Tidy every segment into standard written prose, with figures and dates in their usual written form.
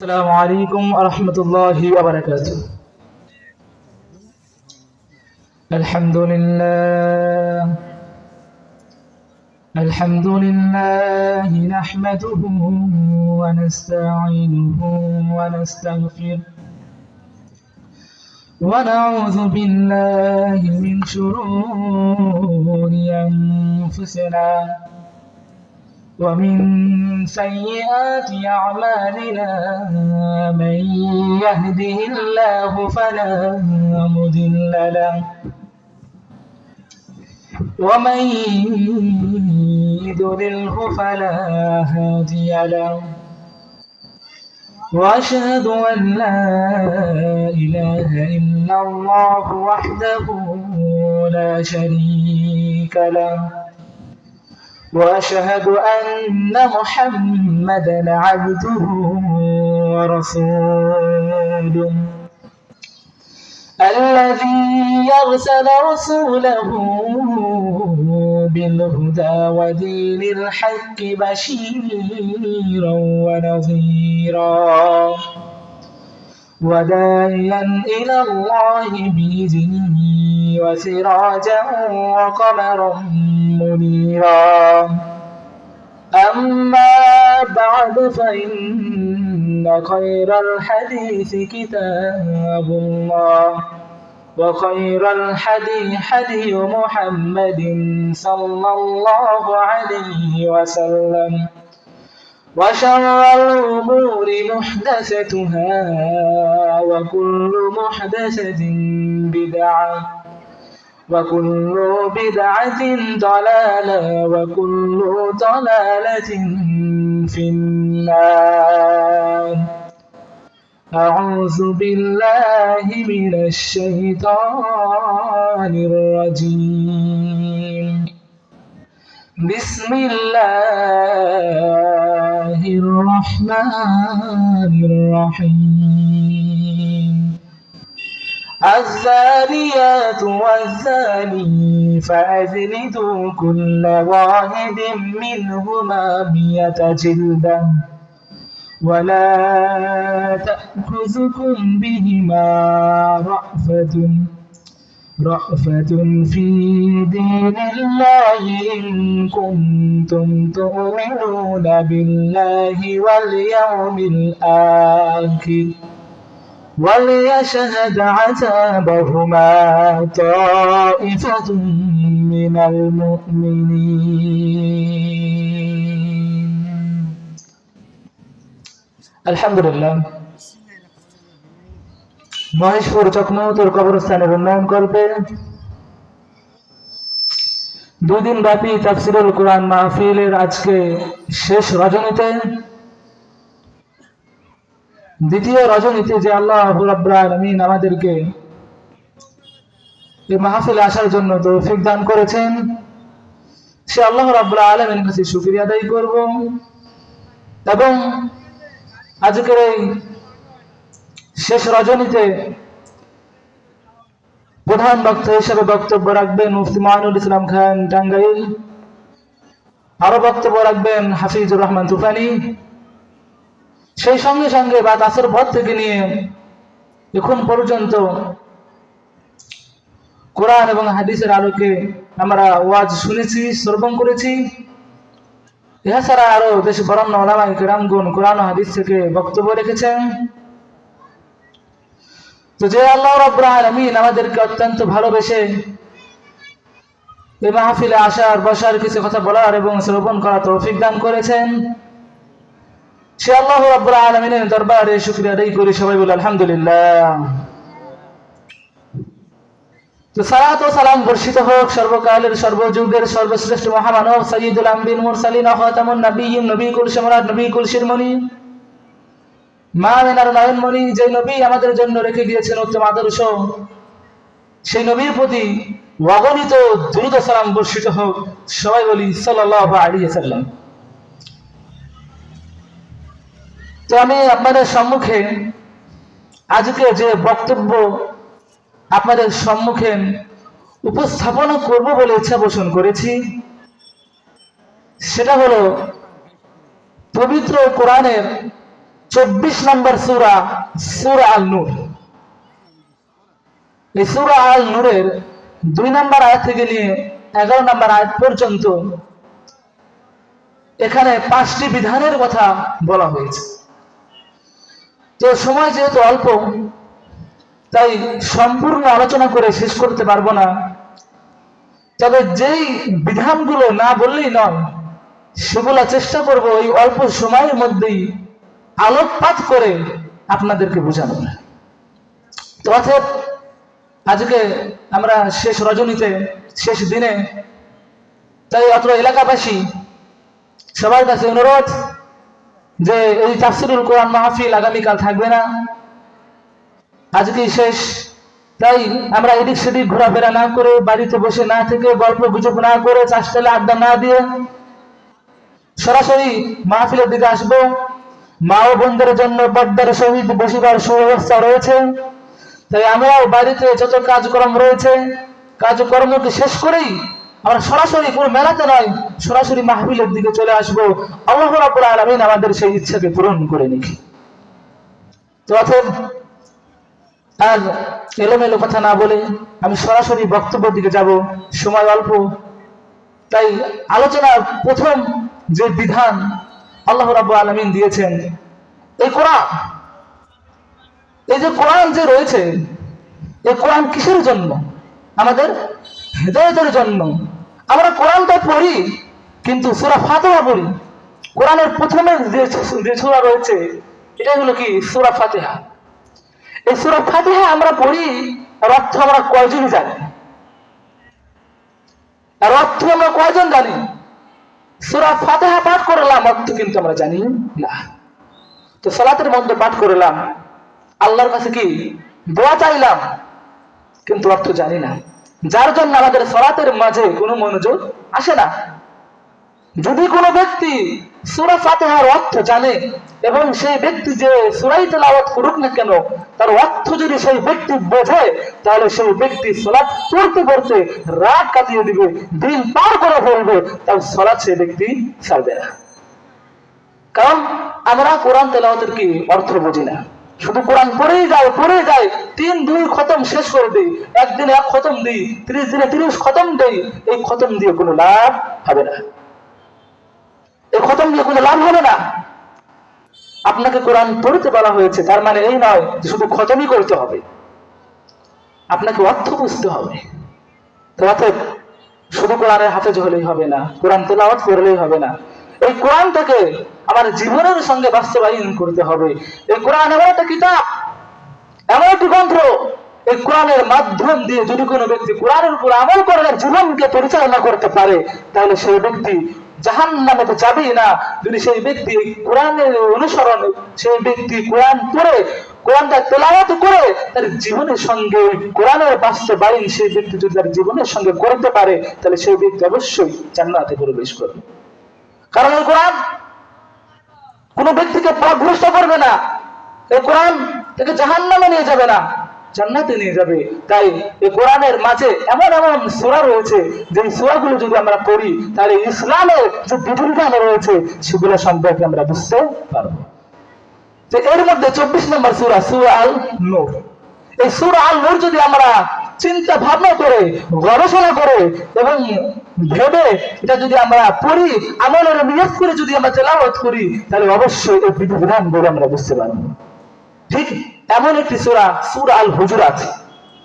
السلام عليكم ورحمة الله وبركاته. الحمد لله نحمده ونستعينه ونستغفره ونعوذ بالله من شرور أنفسنا ومن سيئات أعمالنا من يهده الله فلا مضل له ومن يضلله فلا هادي له وأشهد أن لا إله إلا الله وحده لا شريك له وأشهد أن محمدًا عبده ورسوله الذي أرسل رسوله بالهدى ودين الحق بشيرًا ونذيرًا وداعيًا إلى الله بإذنه وسراجا وقمرا منيرا أما بعد فإن خير الحديث كتاب الله وخير الحدي محمد صلى الله عليه وسلم وشر الأمور محدثتها وكل محدثة بدعة وكل بدعة ضلالة وكل ضلالة في النار أعوذ بالله من الشيطان الرجيم بسم الله الرحمن الرحيم الزانيات والزاني فأجلدوا كل واحد منهما 100 جلدة ولا تأخذكم بهما رأفة في دين الله إن كنتم تؤمنون بالله واليوم الآخر وليشهد عذابهما طائفة من المؤمنين. الحمد لله. মহেশপুর চকমৌতর কবরস্থানের উন্নয়ন কল্পে 2 দিন ব্যাপী তাফসীরুল কোরআন মাহফিলের আজকে শেষ রজনীতে, দ্বিতীয় রজনীতে যে আল্লাহ রাব্বুল আলামিন আমাদেরকে এই মাহফিলে আসার জন্য তৌফিক দান করেছেন, সে আল্লাহ রাব্বুল আলামিনের কাছে শুকরিয়া আদায় করব এবং আজকের এই শেষ রজনীতে প্রধান বক্তা হিসেবে বক্তব্য রাখবেন মুফতি মাইনুল ইসলাম খান টাঙ্গাইল, আরো বক্তব্য রাখবেন হাফিজুর রহমান তুফানি। সেই সঙ্গে সঙ্গে বাদ আসর পর থেকে নিয়ে এখন পর্যন্ত কোরআন এবং হাদিসের আলোকে আমরা ওয়াজ শুনেছি, শ্রবণ করেছি। এছাড়া আরো দেশ বরেণ্য উলামায়ে কেরামগণ কোরআন ও হাদিস থেকে বক্তব্য রেখেছেন। তো যে আল্লাহ রাব্বুল আলামিন আমাদেরকে অত্যন্ত ভালোবেসে এই মাহফিলে আসার বসার কিছু কথা বলার এবং শ্রবণ করার তৌফিক দান করেছেন, সে আল্লাহ রাব্বুল আলামিনের দরবারে শুকরিয়া আদায় করি। সবাই বলে আলহামদুলিল্লাহ। তো সালাত ও সালাম বর্ষিত হোক সর্বকালের সর্বযুগের সর্বশ্রেষ্ঠ মহামানব সাইয়্যিদুল আম্বিয়ার মুরসালিন খাতামুন নবিয়্যিন নবী কুল সম্রাট নবী কুল শিরোমণি মা আমিনার নয়নমণি, যে নবী আমাদের জন্য রেখে গিয়েছেন উত্তম আদর্শ, সেই নবীর প্রতি অগণিত দুরূদ ও সালাম বর্ষিত হোক। সবাই বলি সাল্লাল্লাহু আলাইহি ওয়াসাল্লাম। তো আমি আপনাদের সম্মুখে আজকে যে বক্তব্য আপনাদের সম্মুখে উপস্থাপন করব বলে ইচ্ছা পোষণ করেছি, সেটা হলো পবিত্র কোরআনের 24 নম্বর সূরা, সূরা আল নূর। এই সূরা আল নূরের 2 নম্বর আয়াত থেকে নিয়ে 11 নম্বর আয়াত পর্যন্ত এখানে 5টি বিধানের কথা বলা হয়েছে। তো সময় যেহেতু অল্প, তাই সম্পূর্ণ আলোচনা করে শেষ করতে পারবো না। তবে যেই বিধানগুলো না বললেই নয়, সেগুলো চেষ্টা করব এই অল্প সময়ের মধ্যেই আলোকপাত করে আপনাদেরকে বোঝানোর। তো অতএব আজকে আমরা শেষ রজনীতে, শেষ দিনে, তাই অত্র এলাকাবাসী সবার কাছে অনুরোধ যে এই তাফসীরুল কোরআন মাহফিল আগামীকাল থাকবে না, আজকেই শেষ। তাই আমরা এদিক সেদিক ঘোরাফেরা না করে, বাড়িতে বসে না থেকে, গল্প গুজব না করে, চাষটালে আড্ডা না দিয়ে সরাসরি মাহফিলের দিকে আসবো। মা ও বোনদের জন্য পর্দার সহিত বসিবার সুব্যবস্থা রয়েছে। তাই আমরাও বাড়িতে যত কাজকর্ম রয়েছে, কাজকর্মকে শেষ করেই আমরা সরাসরি কোনো মেলাতে নয়, সরাসরি মাহফিলের দিকে চলে আসবো। আল্লাহ রাব্বুল আলামিন আমাদের সেই ইচ্ছাকে পূরণ করে নিক। তো অতএব আর এলোমেলো কথা না বলে আমি সরাসরি বক্তব্যের দিকে যাব, সময় অল্প। তাই আলোচনার প্রথম যে বিধান আল্লাহ রাব্বুল আলামিন দিয়েছেন, এই কোরআন, এই যে কোরআন যে রয়েছে, এই কোরআন কিসের জন্য? আমাদের হেদায়েতের জন্য। আমরা কোরআনটা পড়ি, কিন্তু সূরা ফাতিহা পড়ি। কোরআনের প্রথমে যে সূরা রয়েছে, এটা হলো কি? সূরা ফাতিহা। এই সূরা ফাতিহা আমরা পড়ি, এর অর্থ আমরা কয়জন জানি? এর অর্থ আমরা কয়জন জানি? সূরা ফাতিহা পাঠ করলাম, অর্থ কিন্তু আমরা জানি না। তো সালাতের মধ্যে পাঠ করলাম, আল্লাহর কাছে কি দোয়া চাইলাম, কিন্তু অর্থ জানি না। যার জন্য আমাদের সালাতের মাঝে কোনো মনোযোগ আসে না। যদি কোনো ব্যক্তি সূরা ফাতিহার অর্থ জানে এবং সেই ব্যক্তি যে সূরাই তেলাওয়াত করুক না কেন, তার অর্থ যদি সেই ব্যক্তি বোঝে, তাহলে সেই ব্যক্তি সালাত পড়তে পড়তে রাত কাটিয়ে দিবে, দিন পার করে ফেলবে, তার সালাত সেই ব্যক্তি ছাড়বে না। কারণ আমরা কোরআন তেলাওয়াতের কি অর্থ বুঝি না, শুধু কোরআন পড়েই যায় 3-2 খতম শেষ করে দিই, একদিনে 1 খতম দিই, 30 দিনে 30 খতম দেই। এই খতম দিয়ে কোনো লাভ হবে না, এই খতম দিয়ে কোনো লাভ হবে না। আপনাকে কোরআন পড়তে বলা হয়েছে, তার মানে এই নয় যে শুধু খতমই করতে হবে, আপনাকে অর্থ বুঝতে হবে। তো অতএব শুধু কোরআনের হাফেজ হলেই হবে না, কোরআন তেলাওয়াত করলেই হবে না। এই কোরআনটাকে আমার জীবনের সঙ্গে বাস্তবায়ন করতে হবে। এই কোরআন এমন একটা কিতাব, এমন একটি গ্রন্থ, এই কোরআনের মাধ্যম দিয়ে যদি কোনো ব্যক্তি কোরআনের উপর আমল করে জীবনকে পরিচালনা করতে পারে, তাহলে সেই ব্যক্তি জাহান্নামে যাবেই না। যদি সেই ব্যক্তি কোরআনের অনুসরণ, সেই ব্যক্তি কোরআন পড়ে, কোরআনটা তেলাওয়াত করে তার জীবনের সঙ্গে কোরআনের বাস্তবায়ন সেই ব্যক্তি যদি তার জীবনের সঙ্গে করতে পারে, তাহলে সেই ব্যক্তি অবশ্যই জান্নাতে প্রবেশ করবে। কারণ এই কোরআন কোন ব্যক্তিকে পথভ্রষ্ট করবে না, এই কোরআন তাকে জাহান্নামে নিয়ে যাবে না, জান্নাতে নিয়ে যাবে। তাই এই কোরআনের মাঝে এমন এমন সূরা রয়েছে, যে সূরাগুলো যদি আমরা পড়ি, তাহলে ইসলামের যে বিধিবিধান রয়েছে সেগুলো সম্পর্কে আমরা বুঝতে পারবো। যে এর মধ্যে 24 নম্বর সূরা, সূরা আল নূর। এই সূরা আল নূর যদি আমরা চিন্তা ভাবনা করে, গবেষণা করে এবং ভেবে এটা যদি আমরা পড়ি, আমলের নিয়ত করে যদি আমরা তেলাওয়াত করি, তাহলে অবশ্যই এই বিধিবিধানগুলো আমরা বুঝতে পারবো। ঠিক এমন একটি সূরা, সূরা আল হুজুরাত।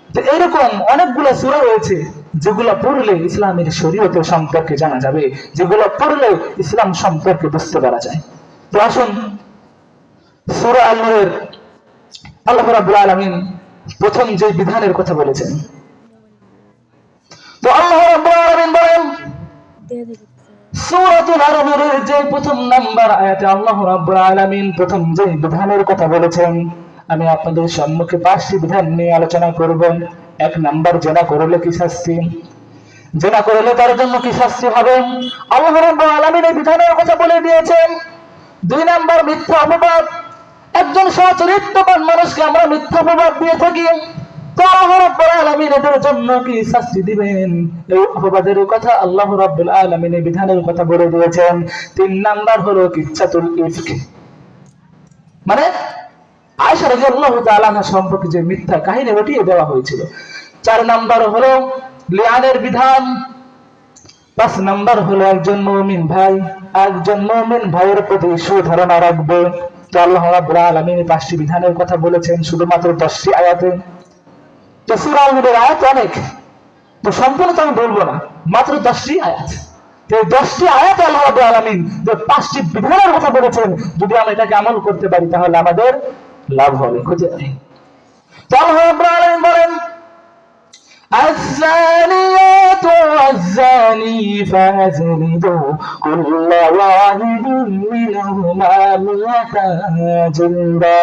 তো এরকম অনেকগুলো সূরা রয়েছে যেগুলো পড়লে ইসলামের শরীয়ত সম্পর্কে জানা যাবে, যেগুলো পড়লে ইসলাম সম্পর্কে বুঝতে পারা যায়। তো আসুন, সূরা আল নূরের আল্লাহ রাব্বুল আলামিন প্রথম যে বিধানের কথা বলেছেন, তো আল্লাহ রাব্বুল আলামিন বলেন সূরাতুল আল নূরের যে প্রথম নাম্বার আয়াতে আল্লাহ রাব্বুল আলামিন প্রথম যে বিধানের কথা বলেছেন, আমি আপনাদের সম্মুখে 5টি বিধান নিয়ে আলোচনা করব। 1 নাম্বার, জেনা করলে কি শাস্তি? জেনা করলে তার জন্য কি শাস্তি হবে? আল্লাহ রাব্বুল আলামিন এই বিধানের কথা বলে দিয়েছেন। 2 নাম্বার, মিথ্যা অপবাদ। একজন সচরিত্রবান মানুষকে আমরা মিথ্যা অপবাদ দিয়ে থাকি, তো আল্লাহ রাব্বুল আলামিন এদের জন্য কি শাস্তি দিবেন? এই অপবাদের কথা আল্লাহ রাব্বুল আলামিন এই বিধানের কথা বলে দিয়েছেন। 3 নাম্বার হলো কিচ্ছাতুল ইফক। মানে আয়েশা রাদিয়াল্লাহু তাআলা আনহা সম্পর্কে যে মিথ্যা কাহিনী রটিয়ে দেওয়া হয়েছিল। 4 নাম্বার হলো লিআনের বিধান। 5 নাম্বার হলো একজন মুমিন ভাইয়ের প্রতি সুধারণা রাখবে। তো আল্লাহ রাব্বুল আলামিন 5টি বিধানের কথা বলেছেন শুধুমাত্র 10টি আয়াতে। তো সূরা আল-নূরের আয়াত অনেক, তো সম্পূর্ণ তো আমি বলবো না, মাত্র 10টি আয়াত। তো 10টি আয়াতে আল্লাহ রাব্বুল আলামিন যে 5টি বিধানের কথা বলেছেন, যদি আমরা এটাকে আমল করতে পারি তাহলে আমাদের লাভ হবে, ক্ষতি নেই। তো আল্লাহ রাব্বুল আলামিন বলেন الزانيات والزاني فاجلدوا كل واحد منهما 100 جلدا।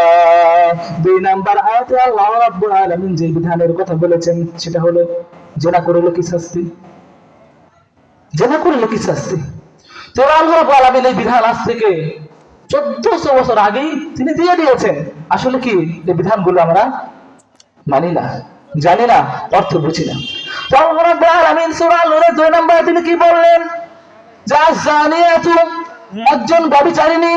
2 নাম্বার আয়াতে আল্লাহ রাব্বুল আলামিন যে বিধানের কথা বলেছেন সেটা হলো জেনা করলে কি শাস্তি, জেনা করলে কি শাস্তি। তো আল্লাহ রাব্বুল আলামিন এই বিধান আজ থেকে 1400 বছর আগেই তিনি দিয়ে দিয়েছেন। আসলে কি এই বিধানগুলো আমরা মানি না, জানি না, অর্থ বুঝি না। তো আল্লাহ রাব্বুল আলামিন সূরা আল-নূরের 2 নম্বরে তিনি কি বললেন, যা জানিয়াতু একজন ব্যভিচারিণী,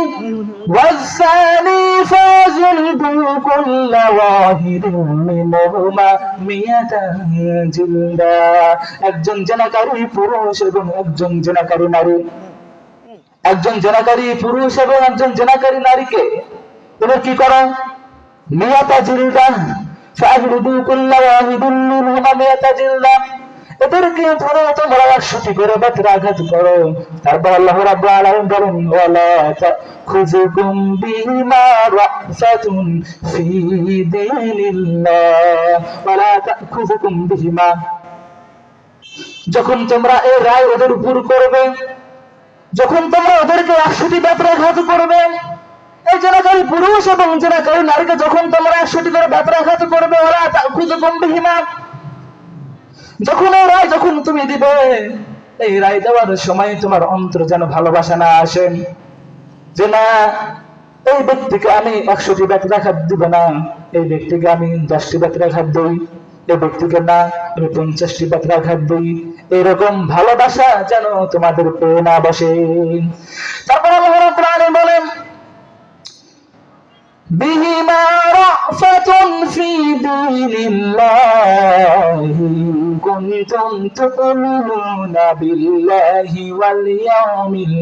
ওয়াজ্জানি ফাজিলদু কুল্লা ওয়াহিদিন মিনহুমা 100 জিলদা। একজন জেনাকারী পুরুষ এবং একজন জেনাকারী নারী, একজন জেনাকারী পুরুষ এবং একজন জেনাকারী নারীকে তোমরা কি করো, 100 জিলদা ফাজলিদু কুল্লা ওয়াহিদিন মিনহুমা 100 জিলদা। এদেরকে ধরে তোমরা 100টি করে বেত্রাঘাত করো। তারপর আল্লাহ রাব্বুল আলামিন বলেন ওয়ালা তাখুযুকুম বিহিমা রাফাতুন ফি দীনিল্লাহ, ওয়ালা তাখুযুকুম বিহিমা। যখন তোমরা এই রায় ওদের উপর করবে, যখন তোমরা ওদেরকে 100টি বেত্রাঘাত করবে, এই জেনাকারী পুরুষ এবং জেনাকারী নারীকে যখন তোমরা 100টি করে বেত্রাঘাত করবে, ওরা তাখুযুকুম বিহিমা, যখন এই রায় যখন তুমি দিবে, এই রায় দেওয়ার সময় তোমার অন্তর যেন ভালোবাসা না আসে, যে না এই ব্যক্তিকে আমি 100টি বেত্রাঘাত দিব না, এই ব্যক্তিকে আমি 10টি বেত্রাঘাত দিই, এই ব্যক্তিকে না আমি 50টি বেত্রাঘাত দিই, এরকম ভালোবাসা যেন তোমাদের পেয়ে না বসে। তারপর আল্লাহ রাব্বুল আলামিন বলেন বিহিমা রাফাতুন ফি দীনিল্লাহি কুনতুম তু'মিনুনা বিল্লাহি ওয়াল ইয়াউমিল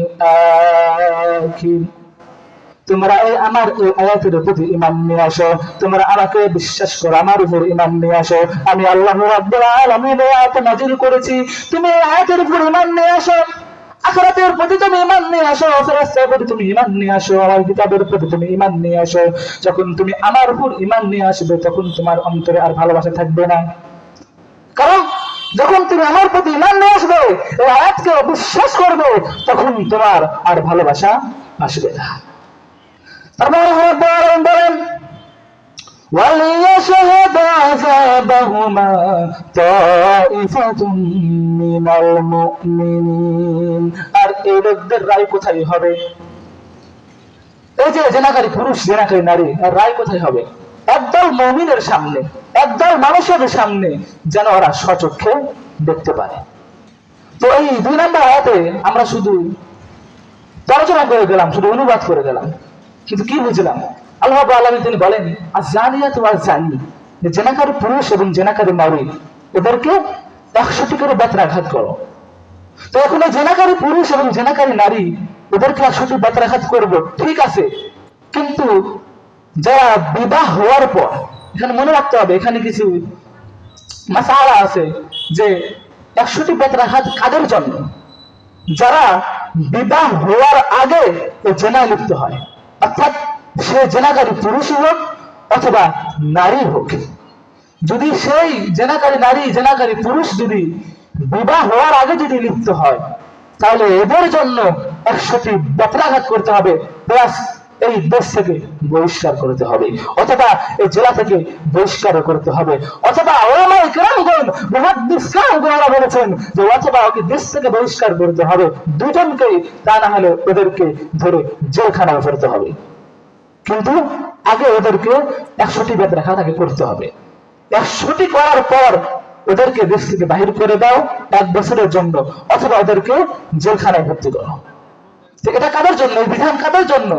আখির। তোমরা আমার এই আয়াতের প্রতি ঈমান নিয়ে আসো, তোমরা আমাকে বিশ্বাস করো, আমার উপর ঈমান নিয়ে আসো। আমি আল্লাহ রাব্বুল আলামিন এই আয়াত নাযিল করেছি, তুমি এই আয়াতের উপর ঈমান নিয়ে আসো। আখিরাতের প্রতি তুমি ঈমান নিয়ে আসো, ফেরেশতার প্রতি তুমি ঈমান নিয়ে আসো, আমার কিতাবের প্রতি তুমি ঈমান নিয়ে আসো। যখন তুমি আমার উপর ঈমান নিয়ে আসবে তখন তোমার অন্তরে আর ভালোবাসা থাকবে না, কারণ যখন তুমি আমার প্রতি ঈমান নিয়ে আসবে, এই আয়াতকে বিশ্বাস করবে, তখন তোমার আর ভালোবাসা আসবে না। তারপর বলেন وَلْيَشْهَدْ عَذَابَهُمَا طَائِفَةٌ مِّنَ الْمُؤْمِنِينَ। আর এই লোকদের রায় কোথায় হবে, এই যে জেনাকারী পুরুষ জেনাকারী নারী, আর রায় কোথায় হবে, একদল মুমিনের সামনে, একদল মানুষের সামনে, যেন ওরা স্বচক্ষে দেখতে পারে। তো এই 2 নম্বর আয়াতে আমরা শুধু আলোচনা করে গেলাম, শুধু অনুবাদ করে গেলাম, কিন্তু কি বুঝলাম, আল্লাহ রাব্বুল আলামিন তিনি বলেন আয-যানিয়াতু ওয়াজ-যানি, জেনাকারী পুরুষ এবং জেনাকারী নারী এদেরকে 100টি করে বেত্রাঘাত করো। তো এখন এই জেনাকারী পুরুষ এবং জেনাকারী নারী এদেরকে 100টি বেত্রাঘাত করব, ঠিক আছে, কিন্তু যারা বিবাহ হওয়ার পর, এখানে মনে রাখতে হবে এখানে কিছু মাসআলা আছে, যে 100টি বেত্রাঘাত কাদের জন্য, যারা বিবাহ হওয়ার আগে জেনায় লিপ্ত হয়, অর্থাৎ সে জেনাকারী পুরুষ হোক অথবা নারী হোক, যদি সেই জেনাকারী নারী জেনাকারী পুরুষ যদি বিবাহ হওয়ার আগে যদি লিপ্ত হয়, তাহলে এদের জন্য 100টি বেত্রাঘাত করতে হবে, প্লাস এই দেশ থেকে বহিষ্কার করতে হবে, অথবা এই জেলা থেকে বহিষ্কার করতে হবে, অথবা ওলামায়ে কেরামগণ মুহাদ্দিসগণরা বলেছেন যে অথবা ওকে দেশ থেকে বহিষ্কার করতে হবে, দুজনকেই, তা না হলে ওদেরকে ধরে জেলখানায় ফেলতে হবে। কিন্তু আগে ওদেরকে 100টি বেত্রাঘাত আগে করতে হবে। 100টি করার পর ওদেরকে দেশ থেকে বাহির করে দাও 1 বছরের জন্য, অথবা ওদেরকে জেলখানায় ভর্তি করো। তো এটা কাদের জন্য, এই বিধান কাদের জন্য,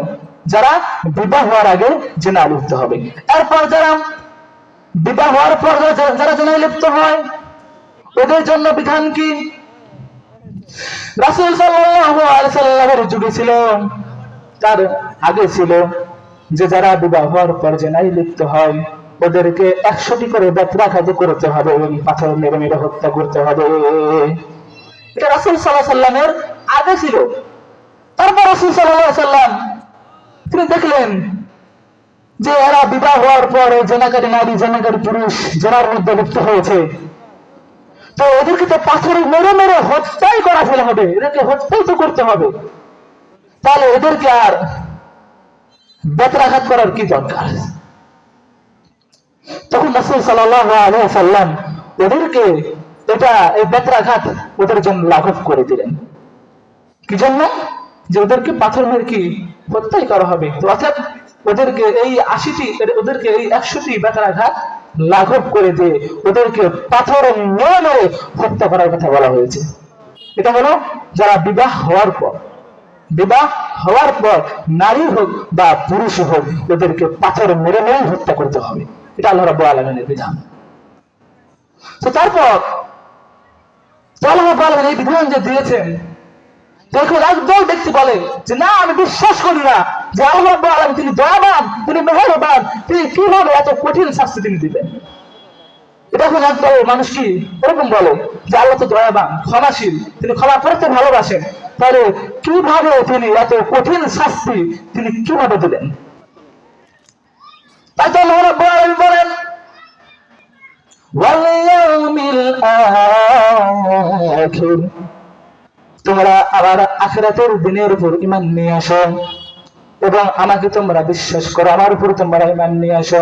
যারা বিবাহ হওয়ার আগে জেনা লিপ্ত হবে। এরপর যারা বিবাহ হওয়ার পর যারা জেনায় লিপ্ত হয়, ওদের জন্য বিধান কি? রাসূল সাল্লাল্লাহু আলাইহি সাল্লামের যুগে ছিল, তার আগে ছিল, যে যারা বিবাহ হওয়ার পর জেনায় লিপ্ত হয় ওদেরকে 100টি করে বেত্রাঘাত করতে হবে এবং পাথর মেরে মেরে হত্যা করতে হবে। এটা রাসূল সাল্লাল্লাহু আলাইহি সাল্লামের আগে ছিল। তারপর রাসূল সাল্লাল্লাহু আলাইহি সাল্লাম তিনি দেখলেন যে এরা বিবাহ হওয়ার পর জেনাকারী নারী, জেনাকারী পুরুষ জেনার মধ্যে লিপ্ত হয়েছে, তো এদেরকে তো পাথর মেরে মেরে হত্যাই করা ফেলা হবে, এদেরকে হত্যাই তো করতে হবে, তাহলে এদেরকে আর বেত্রাঘাত করার কি দরকার? তখন রাসূল সাল্লাল্লাহু আলাইহি ওয়াসাল্লাম ওদেরকে এই বেত্রাঘাত ওদের জন্য লাঘব করে দিলেন। কি জন্য? যে ওদেরকে পাথর মেরে কি হত্যাই করা হবে। তো অর্থাৎ ওদেরকে এই 100টি বেত্রাঘাত লাঘব করে দিয়ে ওদেরকে পাথর মেরে মেরে হত্যা করার কথা বলা হয়েছে। এটা হলো যারা বিবাহ হওয়ার পর নারী হোক বা পুরুষ হোক ওদেরকে পাথর মেরে মেরে হত্যা করতে হবে। এটা আল্লাহ রাব্বুল আলামিনের বিধান। তো তারপর আল্লাহ রাব্বুল আলামিন এই বিধান যে দিয়েছেন, দেখুন একদল ব্যক্তি বলে যে না, আমি বিশ্বাস করি না যে আল্লাহ রাব্বুল আলামিন তিনি দয়াবান, তিনি মেহেরবান, তিনি কিভাবে এত কঠিন শাস্তি তিনি দিবেন। এটা এখন একদল মানুষ কি এরকম বলে যে আল্লাহ তো দয়াবান, ক্ষমাশীল, তিনি ক্ষমা করতে ভালোবাসেন, তাহলে কিভাবে তিনি এত কঠিন শাস্তি তিনি কিভাবে দিলেন? তাই তো আল্লাহ রাব্বুল আলামিন বলেন ওয়াল ইয়াউমিল আখির, তোমরা আবার আখিরাতের দিনের উপর ঈমান নিয়ে আসো এবং আমাকে তোমরা বিশ্বাস করো, আমার উপর তোমরা ঈমান নিয়ে আসো,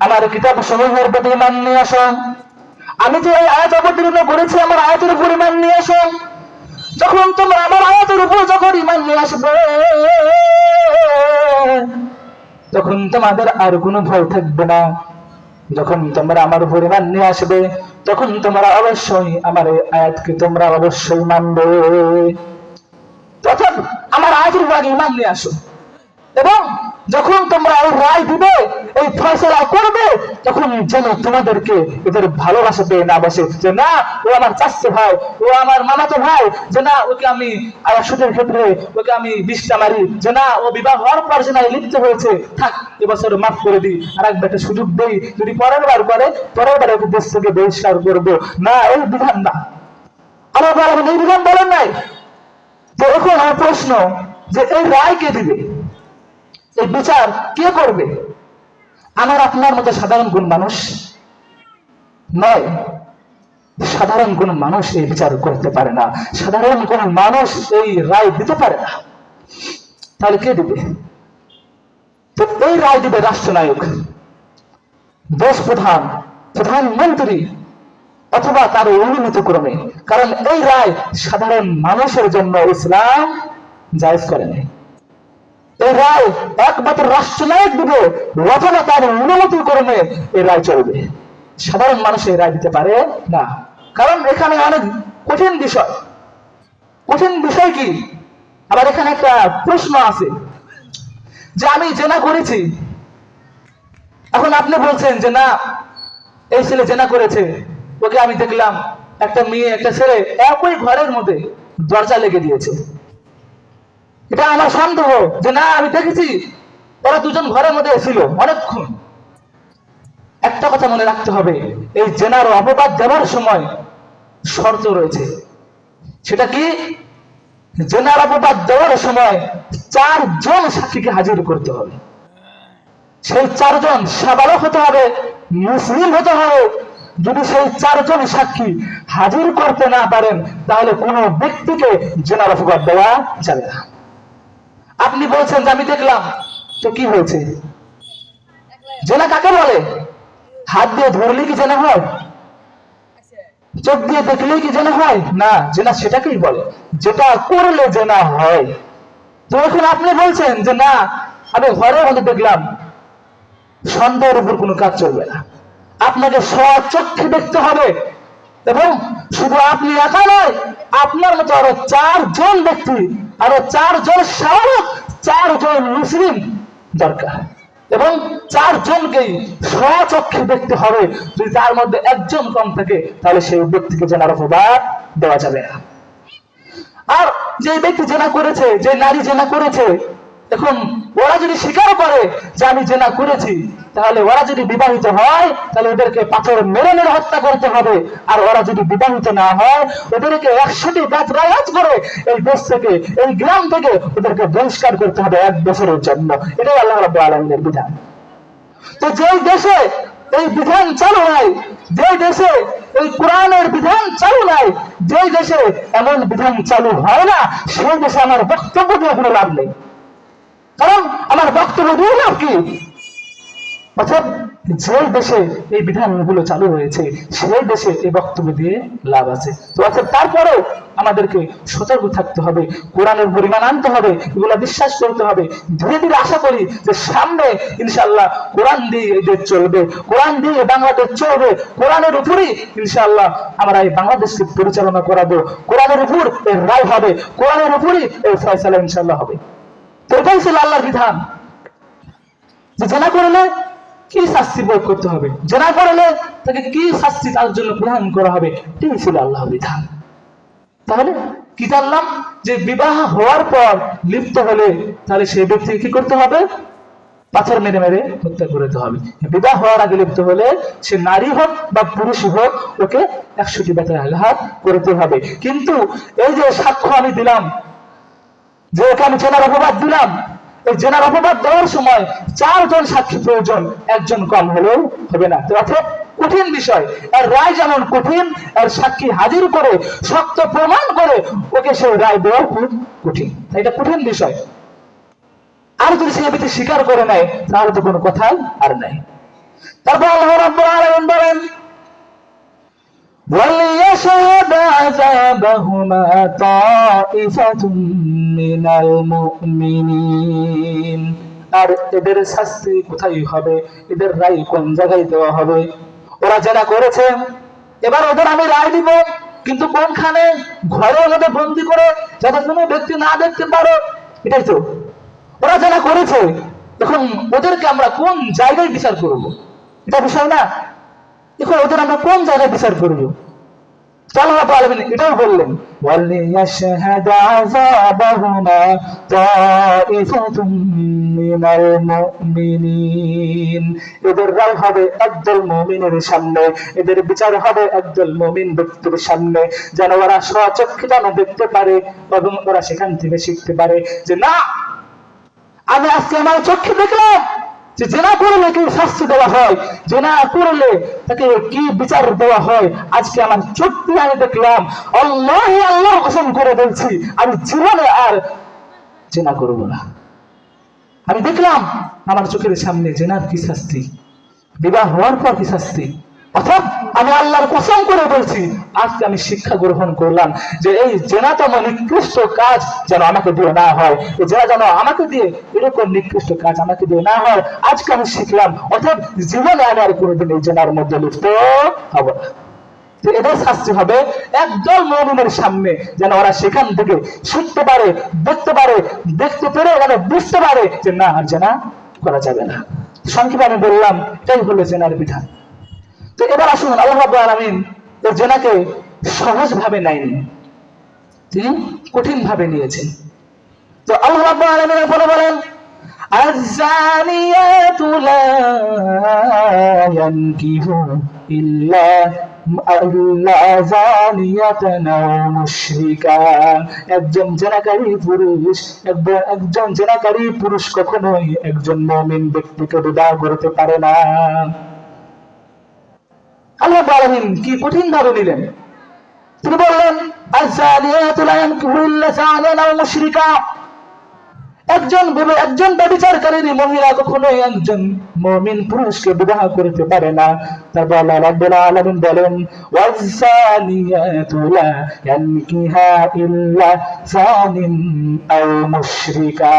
আমার কিতাব সমূহের প্রতি ঈমান নিয়ে আসো, আমি যে এই আয়াত অবতীর্ণ করেছি আমার আয়াতের উপর ঈমান নিয়ে আসো। যখন তোমরা আমার আয়াতের উপর যখন ঈমান নিয়ে আসবে তখন তোমাদের আর কোনো ভয় থাকবে না। যখন তোমরা আমার উপর ঈমান নিয়ে আসবে তখন তোমরা অবশ্যই আমার এই আয়াতকে তোমরা অবশ্যই মানবে। অর্থাৎ আমার আয়াতের উপর ঈমান নিয়ে আসো এবং যখন তোমরা এই রায় দিবে, এই ফয়সালা করবে, তখন যেন তোমাদেরকে এদের ভালোবাসা পেয়ে না বসে যে না ও আমার চাচা ভাই, ও আমার মামাতো ভাই, যে না ওকে আমি সুদের ক্ষেত্রে ওকে আমি 20টা মারি, যে না ও বিবাহ হওয়ার পর যে না লিপ্ত হয়েছে, থাক এবছর মাফ করে দিই, আর একবার একটা সুযোগ দেই, যদি পরের বার করে পরের বার ওকে দেশ থেকে বহিষ্কার করবো না। এই বিধান না, আল্লাহ এই বিধান বলেন নাই। তো এখন আমার প্রশ্ন যে এই রায় কে দিবে, এই বিচার কে করবে? আমার আপনার মতো সাধারণ কোন মানুষ নয়, সাধারণ কোন মানুষ এই বিচার করতে পারে না, সাধারণ কোন মানুষ এই রায় দিতে পারে না, তাহলে কে দিবে? তো এই রায় দিবে রাষ্ট্রনায়ক, দেশ প্রধান, প্রধানমন্ত্রী অথবা তার অনুমতি ক্রমে, কারণ এই রায় সাধারণ মানুষের জন্য ইসলাম জায়েজ করে নাই। এই রায় একমাত্র রাষ্ট্রনায়ক দিবে অথবা তার অনুমতি ক্রমে এই রায় চলবে, সাধারণ মানুষ এই রায় দিতে পারে না। কারণ এখানে অনেক কঠিন বিষয় কি? আবার এখানে একটা প্রশ্ন আছে যে আমি জেনা করেছি, এখন আপনি বলছেন যে না এই ছেলে জেনা করেছে, ওকে আমি দেখলাম একটা মেয়ে একটা ছেলে একই ঘরের মধ্যে দরজা লেগে দিয়েছে, এটা আমার সন্দেহ যে না আমি দেখেছি ওরা দুজন ঘরের মধ্যে ছিল অনেকক্ষণ। একটা কথা মনে রাখতে হবে, এই জেনার অপবাদ দেওয়ার সময় শর্ত রয়েছে। সেটা কি? জেনার অপবাদ দেওয়ার সময় 4 জন সাক্ষীকে হাজির করতে হবে। সেই 4 জন সাবালক হতে হবে, মুসলিম হতে হবে। যদি সেই 4 জন সাক্ষী হাজির করতে না পারেন তাহলে কোনো ব্যক্তিকে জেনার অপবাদ দেওয়া যাবে না। আপনি বলছেন যে আমি দেখলাম, তো কি হয়েছে? জেনা কাকে বলে? হাত দিয়ে ধরলে কি জেনা হয়? চোখ দিয়ে দেখলেই কি জেনা হয়? না, জেনা সেটাকেই বলে যেটা করলে জেনা হয়। তো এখন আপনি বলছেন যে না আমি ঘরের মধ্যে দেখলাম, সন্দেহের উপর কোনো কাজ চলবে না, আপনাকে স্বচক্ষে দেখতে হবে এবং শুধু আপনি একা নয়, আপনার মতো আরো 4 জন ব্যক্তি, আরো 4 জন শাহরুখ 4 জন মুসলিম দরকার, এবং 4 জনকেই স্বচক্ষে দেখতে হবে। যদি তার মধ্যে একজন কম থাকে তাহলে সেই ব্যক্তিকে জেনার অপবাদ দেওয়া যাবে না। আর যে ব্যক্তি জেনা করেছে, যে নারী জেনা করেছে, এখন ওরা যদি স্বীকার করে যে আমি জেনা করেছি, তাহলে ওরা যদি বিবাহিত হয় তাহলে ওদেরকে পাথর মেরে মেরে হত্যা করতে হবে। আর ওরা যদি বিবাহিত না হয় ওদেরকে 100টি গাছ করে এই দেশ থেকে, এই গ্রাম থেকে ওদেরকে বহিষ্কার করতে হবে 1 বছরের জন্য। এটাই আল্লাহ রাব্বুল আলামিনের বিধান। তো যেই দেশে এই বিধান চালু নাই, যে দেশে এই কোরআনের বিধান চালু নাই, যে দেশে এমন বিধান চালু হয় না, সেই দেশে আমার বক্তব্য দিয়ে কোনো লাভ নেই। কারণ আমার বক্তব্য দিয়ে লাভ কি? অর্থাৎ যে দেশে এই বিধানগুলো চালু হয়েছে সেই দেশে এই বক্তব্য দিয়ে লাভ আছে। তো অর্থাৎ তারপরেও আমাদেরকে সতর্ক থাকতে হবে, কোরআনের পরিমাণ আনতে হবে, এগুলো বিশ্বাস করতে হবে। ধীরে ধীরে আশা করি যে সামনে ইনশাআল্লাহ কোরআন দিয়ে এই দেশ চলবে, কোরআন দিয়ে বাংলাদেশ চলবে, কোরআনের উপরই ইনশাআল্লাহ আমরা এই বাংলাদেশকে পরিচালনা করাবো, কোরআনের উপর এর রায় হবে, কোরআনের উপরই এই ফয়সালা ইনশাআল্লাহ হবে। তো এটাই ছিল আল্লাহর বিধান যে জেনা করলে কি শাস্তি প্রয়োগ করতে হবে, জেনা করলে তাকে কি শাস্তি তার জন্য প্রদান করা হবে, এটাই ছিল আল্লাহর বিধান। তাহলে কি জানলাম যে বিবাহ হওয়ার পর লিপ্ত হলে তাহলে সেই ব্যক্তিকে কি করতে হবে? পাথর মেরে মেরে হত্যা করতে হবে। বিবাহ হওয়ার আগে লিপ্ত হলে সে নারী হোক বা পুরুষ হোক, ওকে 100টি বেতের আঘাত করতে হবে। কিন্তু এই যে সাক্ষ্য আমি দিলাম, যে ওকে আমি জেনার অপবাদ দিলাম, এই জেনার অপবাদ দেওয়ার সময় 4 জন সাক্ষী প্রয়োজন, 1 জন কম হলেও হবে না। তো অর্থাৎ কঠিন বিষয়, আর রায় যেমন কঠিন, আর সাক্ষী হাজির করে শক্ত প্রমাণ করে ওকে সেই রায় দেওয়া খুব কঠিন। এটা কঠিন বিষয়। আর যদি সে ব্যক্তি স্বীকার করে নেয় তাহলে তো কোনো কথাই আর নাই। তারপর আল্লাহ রাব্বুল আলামিন বলেন, وَلْيَشْهَدْ عَذَابَهُمَا طَائِفَةٌ مِّنَ الْمُؤْمِنِينَ। আর এদের শাস্তি কোথায় হবে, এদের রায় কোন জায়গায় দেওয়া হবে? ওরা যারা করেছে, এবার ওদের আমি রায় দিব, কিন্তু কোনখানে? ঘরের মধ্যে বন্দি করে, যাতে কোনো ব্যক্তি না দেখতে পারে। এটাই তো ওরা যারা করেছে। এখন ওদেরকে আমরা কোন জায়গায় বিচার করব? এটা বিষয় না। এখন ওদের আমরা কোন জায়গায় বিচার করবো? আল্লাহ রাব্বুল আলামিন এটাও বললেন, ওয়ালিয়াশহাদ আযাবাহুমা তাইফাতুম মিনাল মুমিনিন। এদের রায় হবে একদল মুমিনের সামনে, এদের বিচার হবে একদল মুমিন ব্যক্তির সামনে, যেন ওরা স্বচক্ষে যেন দেখতে পারে এবং ওরা সেখান থেকে শিখতে পারে যে না, আমি আজকে আমার চোখে দেখলাম যে জেনা করলে কি শাস্তি দেওয়া হয়, জেনা করলে তাকে কি বিচার দেওয়া হয়। আজকে আমার চোখ দিয়ে আমি দেখলাম, আল্লাহ কসম করে বলছি আমি জীবনে আর জেনা করব না। আমি দেখলাম আমার চোখের সামনে জেনার কি শাস্তি, বিবাহ হওয়ার পর কি শাস্তি। অর্থাৎ আমি আল্লাহর কসম করে বলছি আজকে আমি শিক্ষা গ্রহণ করলাম যে এই জেনাতম নিকৃষ্ট কাজ যেন আমাকে দিয়ে না হয়, এই জেনা যেন আমাকে দিয়ে এরকম নিকৃষ্ট কাজ আমাকে দিয়ে না হয়। আজকে আমি শিখলাম, অর্থাৎ জীবনে আমি আর কোনোদিন এই জেনার মধ্যে লিপ্ত হব না। তো এদের শাস্তি হবে একদল মুমিনের সামনে, যেন ওরা সেখান থেকে শিখতে পারে, দেখতে পারে, দেখতে পেরে যেন বুঝতে পারে যে না আর জেনা করা যাবে না। সংক্ষেপে আমি বললাম এটাই হলো জেনার বিধান। তো এবার আসুন, আল্লাহ রাব্বুল আলামিন এই জেনাকে সহজ ভাবে নেয়নি, তিনি কঠিন ভাবে নিয়েছেন। তো আল্লাহ রাব্বুল আলামিন এরপরে বলেন, আয-যানিয়াতু লা ইয়ানকিহু ইল্লা যানিয়াতান আও মুশরিকা। একজন জেনাকারী পুরুষ কখনোই একজন মুমিন ব্যক্তিকে বিবাহ করতে পারে না। আল্লাহ রাব্বুল আলামিন কি কঠিন ভাবে নিলেন। তিনি বললেন, আয-যানিয়াতু লা ইয়ানকিহু ইল্লা যানিয়ান আও মুশরিকা। একজন ব্যভিচারকারী মহিলা কখনোই একজন মুমিন পুরুষকে বিবাহ করতে পারে না। তারপর আল্লাহ রাব্বুল আলামিন বলেন, ওয়ায-যানিয়াতু লা ইয়ানকিহা ইল্লা যানিন আও মুশরিকা।